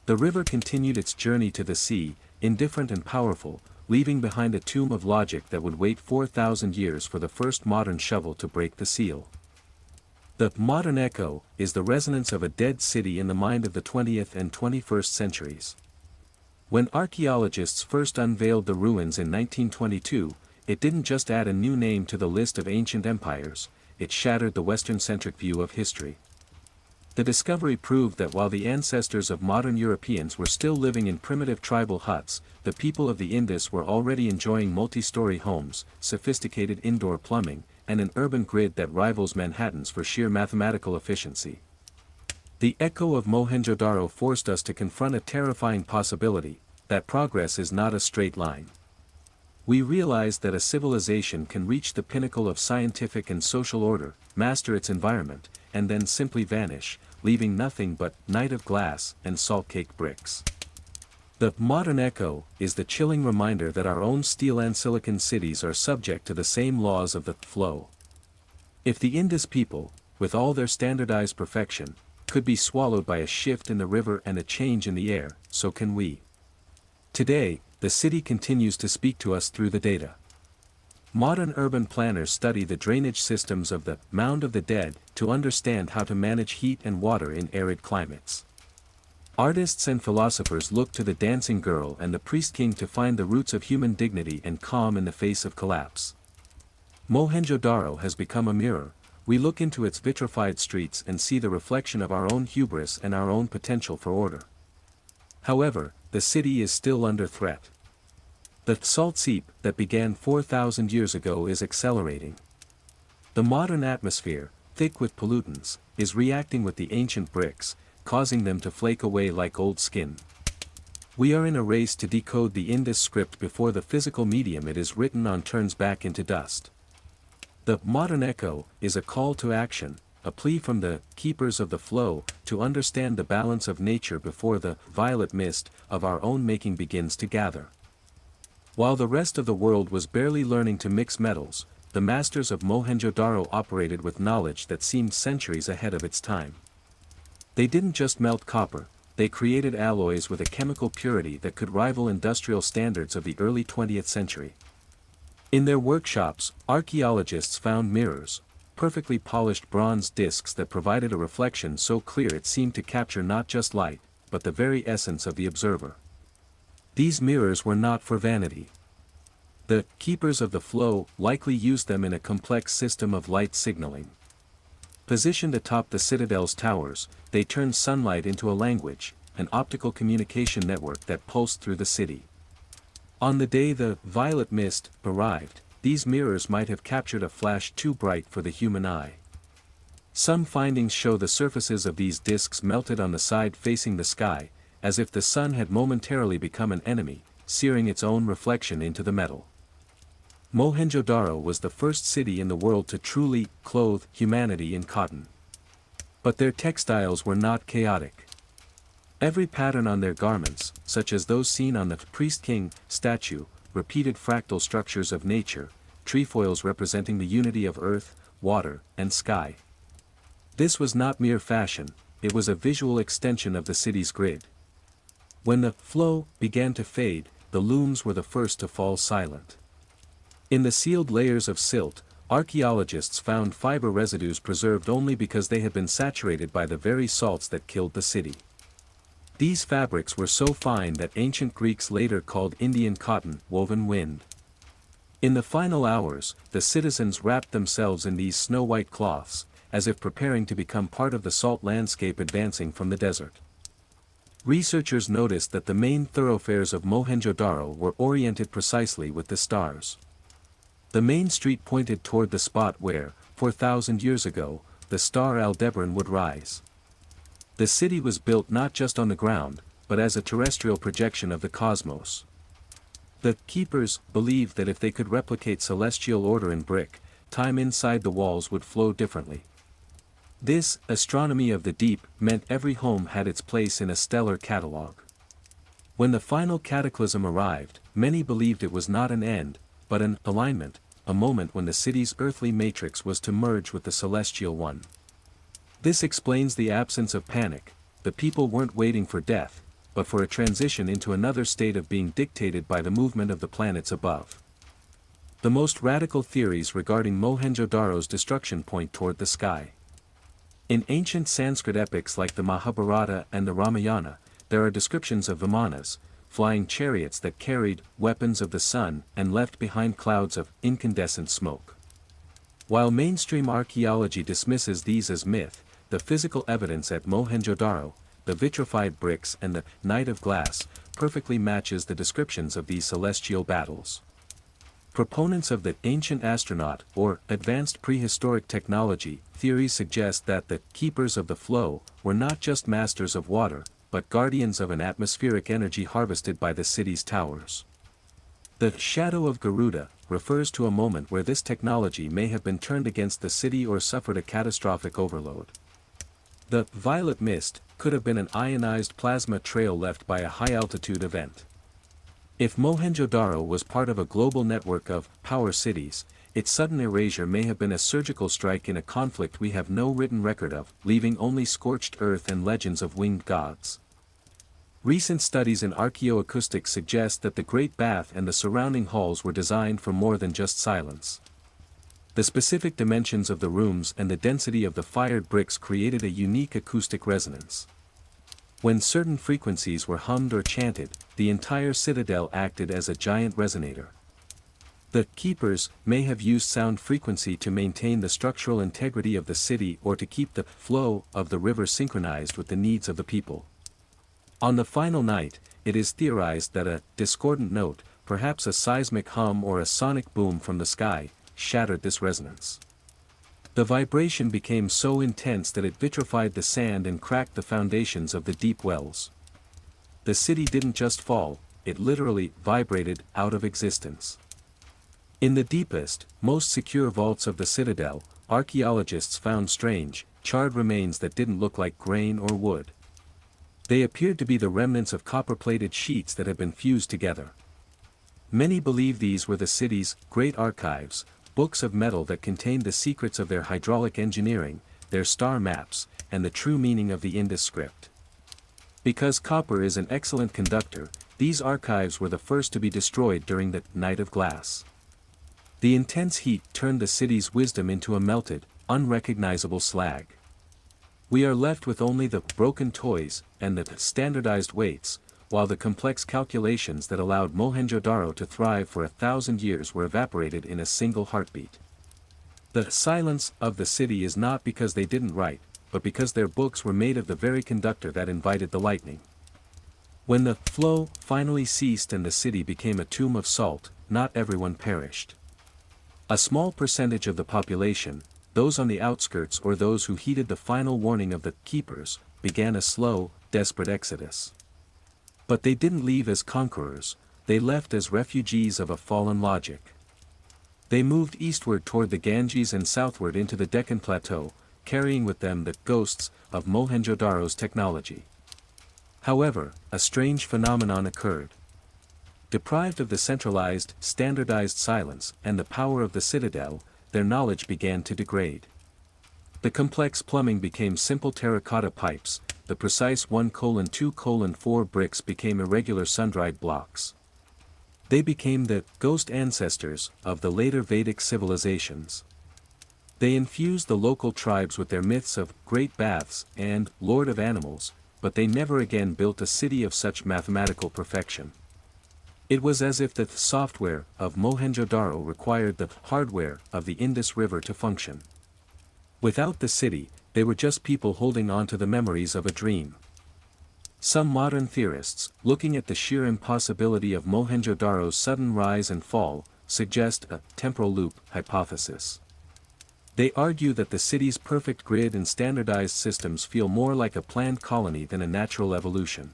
The river continued its journey to the sea, indifferent and powerful, leaving behind a tomb of logic that would wait 4,000 years for the first modern shovel to break the seal. The modern echo is the resonance of a dead city in the mind of the 20th and 21st centuries. When archaeologists first unveiled the ruins in 1922, it didn't just add a new name to the list of ancient empires, it shattered the Western-centric view of history. The discovery proved that while the ancestors of modern Europeans were still living in primitive tribal huts, the people of the Indus were already enjoying multi-story homes, sophisticated indoor plumbing, and an urban grid that rivals Manhattan's for sheer mathematical efficiency. The echo of Mohenjo-Daro forced us to confront a terrifying possibility, that progress is not a straight line. We realized that a civilization can reach the pinnacle of scientific and social order, master its environment, and then simply vanish, leaving nothing but night of glass and salt-cake bricks. The modern echo is the chilling reminder that our own steel and silicon cities are subject to the same laws of the flow. If the Indus people, with all their standardized perfection, could be swallowed by a shift in the river and a change in the air, so can we. Today, the city continues to speak to us through the data. Modern urban planners study the drainage systems of the Mound of the Dead to understand how to manage heat and water in arid climates. Artists and philosophers look to the dancing girl and the priest king to find the roots of human dignity and calm in the face of collapse. Mohenjo-Daro has become a mirror. We look into its vitrified streets and see the reflection of our own hubris and our own potential for order. However, the city is still under threat. The salt seep that began 4,000 years ago is accelerating. The modern atmosphere, thick with pollutants, is reacting with the ancient bricks, causing them to flake away like old skin. We are in a race to decode the Indus script before the physical medium it is written on turns back into dust. The modern echo is a call to action, a plea from the keepers of the flow to understand the balance of nature before the violet mist of our own making begins to gather. While the rest of the world was barely learning to mix metals, the masters of Mohenjo-Daro operated with knowledge that seemed centuries ahead of its time. They didn't just melt copper, they created alloys with a chemical purity that could rival industrial standards of the early 20th century. In their workshops, archaeologists found mirrors, perfectly polished bronze discs that provided a reflection so clear it seemed to capture not just light, but the very essence of the observer. These mirrors were not for vanity. The keepers of the flow likely used them in a complex system of light signaling. Positioned atop the citadel's towers, they turned sunlight into a language, an optical communication network that pulsed through the city. On the day the violet mist arrived, these mirrors might have captured a flash too bright for the human eye. Some findings show the surfaces of these disks melted on the side facing the sky, as if the sun had momentarily become an enemy, searing its own reflection into the metal. Mohenjo-Daro was the first city in the world to truly clothe humanity in cotton. But their textiles were not chaotic. Every pattern on their garments, such as those seen on the priest king statue, repeated fractal structures of nature, trefoils representing the unity of earth, water, and sky. This was not mere fashion, it was a visual extension of the city's grid. When the flow began to fade, the looms were the first to fall silent. In the sealed layers of silt, archaeologists found fiber residues preserved only because they had been saturated by the very salts that killed the city. These fabrics were so fine that ancient Greeks later called Indian cotton woven wind. In the final hours, the citizens wrapped themselves in these snow-white cloths, as if preparing to become part of the salt landscape advancing from the desert. Researchers noticed that the main thoroughfares of Mohenjo-Daro were oriented precisely with the stars. The main street pointed toward the spot where, 4,000 years ago, the star Aldebaran would rise. The city was built not just on the ground, but as a terrestrial projection of the cosmos. The keepers believed that if they could replicate celestial order in brick, time inside the walls would flow differently. This astronomy of the deep meant every home had its place in a stellar catalogue. When the final cataclysm arrived, many believed it was not an end, but an alignment, a moment when the city's earthly matrix was to merge with the celestial one. This explains the absence of panic. The people weren't waiting for death, but for a transition into another state of being dictated by the movement of the planets above. The most radical theories regarding Mohenjo-Daro's destruction point toward the sky. In ancient Sanskrit epics like the Mahabharata and the Ramayana, there are descriptions of vimanas, flying chariots that carried weapons of the sun and left behind clouds of incandescent smoke. While mainstream archaeology dismisses these as myth, the physical evidence at Mohenjo-Daro, the vitrified bricks and the night of glass, perfectly matches the descriptions of these celestial battles. Proponents of the ancient astronaut or advanced prehistoric technology theory suggest that the keepers of the flow were not just masters of water, but guardians of an atmospheric energy harvested by the city's towers. The shadow of Garuda refers to a moment where this technology may have been turned against the city or suffered a catastrophic overload. The violet mist could have been an ionized plasma trail left by a high-altitude event. If Mohenjo-Daro was part of a global network of power cities, its sudden erasure may have been a surgical strike in a conflict we have no written record of, leaving only scorched earth and legends of winged gods. Recent studies in archaeoacoustics suggest that the Great Bath and the surrounding halls were designed for more than just silence. The specific dimensions of the rooms and the density of the fired bricks created a unique acoustic resonance. When certain frequencies were hummed or chanted, the entire citadel acted as a giant resonator. The keepers may have used sound frequency to maintain the structural integrity of the city or to keep the flow of the river synchronized with the needs of the people. On the final night, it is theorized that a discordant note, perhaps a seismic hum or a sonic boom from the sky, shattered this resonance. The vibration became so intense that it vitrified the sand and cracked the foundations of the deep wells. The city didn't just fall, it literally vibrated out of existence. In the deepest, most secure vaults of the citadel, archaeologists found strange, charred remains that didn't look like grain or wood. They appeared to be the remnants of copper-plated sheets that had been fused together. Many believe these were the city's great archives, books of metal that contained the secrets of their hydraulic engineering, their star maps, and the true meaning of the Indus script. Because copper is an excellent conductor, these archives were the first to be destroyed during the Night of Glass. The intense heat turned the city's wisdom into a melted, unrecognizable slag. We are left with only the broken toys and the standardized weights, while the complex calculations that allowed Mohenjo-Daro to thrive for 1,000 years were evaporated in a single heartbeat. The silence of the city is not because they didn't write, but because their books were made of the very conductor that invited the lightning. When the flow finally ceased and the city became a tomb of salt, not everyone perished. A small percentage of the population, those on the outskirts or those who heeded the final warning of the keepers, began a slow, desperate exodus. But they didn't leave as conquerors, they left as refugees of a fallen logic. They moved eastward toward the Ganges and southward into the Deccan Plateau, carrying with them the ghosts of Mohenjo-Daro's technology. However, a strange phenomenon occurred. Deprived of the centralized, standardized silence and the power of the citadel, their knowledge began to degrade. The complex plumbing became simple terracotta pipes, the precise 1:2:4 bricks became irregular sun-dried blocks. They became the ghost ancestors of the later Vedic civilizations. They infused the local tribes with their myths of great baths and Lord of Animals, but they never again built a city of such mathematical perfection. It was as if the software of Mohenjo-Daro required the hardware of the Indus River to function. Without the city, they were just people holding on to the memories of a dream. Some modern theorists, looking at the sheer impossibility of Mohenjo-Daro's sudden rise and fall, suggest a temporal loop hypothesis. They argue that the city's perfect grid and standardized systems feel more like a planned colony than a natural evolution.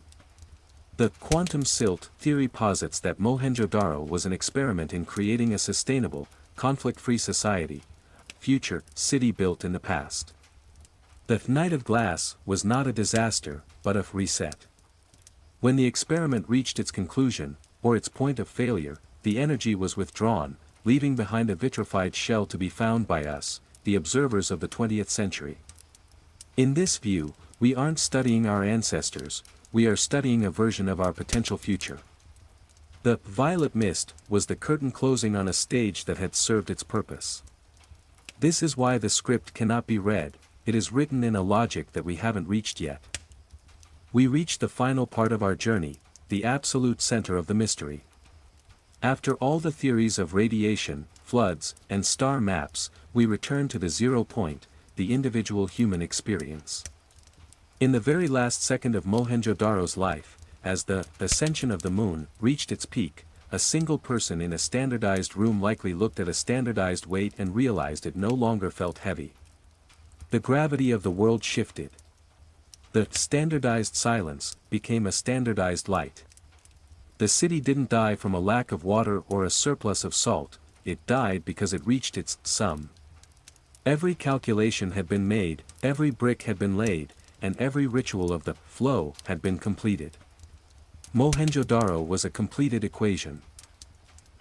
The quantum silt theory posits that Mohenjo-Daro was an experiment in creating a sustainable, conflict-free society, a future city built in the past. The night of glass was not a disaster, but a reset. When the experiment reached its conclusion, or its point of failure, the energy was withdrawn, leaving behind a vitrified shell to be found by us, the observers of the 20th century. In this view, we aren't studying our ancestors, we are studying a version of our potential future. The violet mist was the curtain closing on a stage that had served its purpose. This is why the script cannot be read, it is written in a logic that we haven't reached yet. We reach the final part of our journey, the absolute center of the mystery. After all the theories of radiation, floods, and star maps, we return to the 0 point, the individual human experience. In the very last second of Mohenjo-Daro's life, as the ascension of the moon reached its peak, a single person in a standardized room likely looked at a standardized weight and realized it no longer felt heavy. The gravity of the world shifted. The standardized silence became a standardized light. The city didn't die from a lack of water or a surplus of salt, it died because it reached its sum. Every calculation had been made, every brick had been laid, and every ritual of the flow had been completed. Mohenjo-Daro was a completed equation.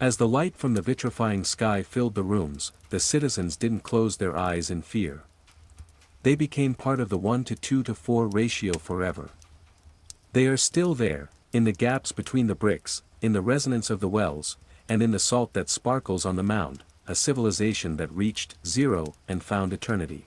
As the light from the vitrifying sky filled the rooms, the citizens didn't close their eyes in fear. They became part of the 1:2:4 ratio forever. They are still there, in the gaps between the bricks, in the resonance of the wells, and in the salt that sparkles on the mound, a civilization that reached 0 and found eternity.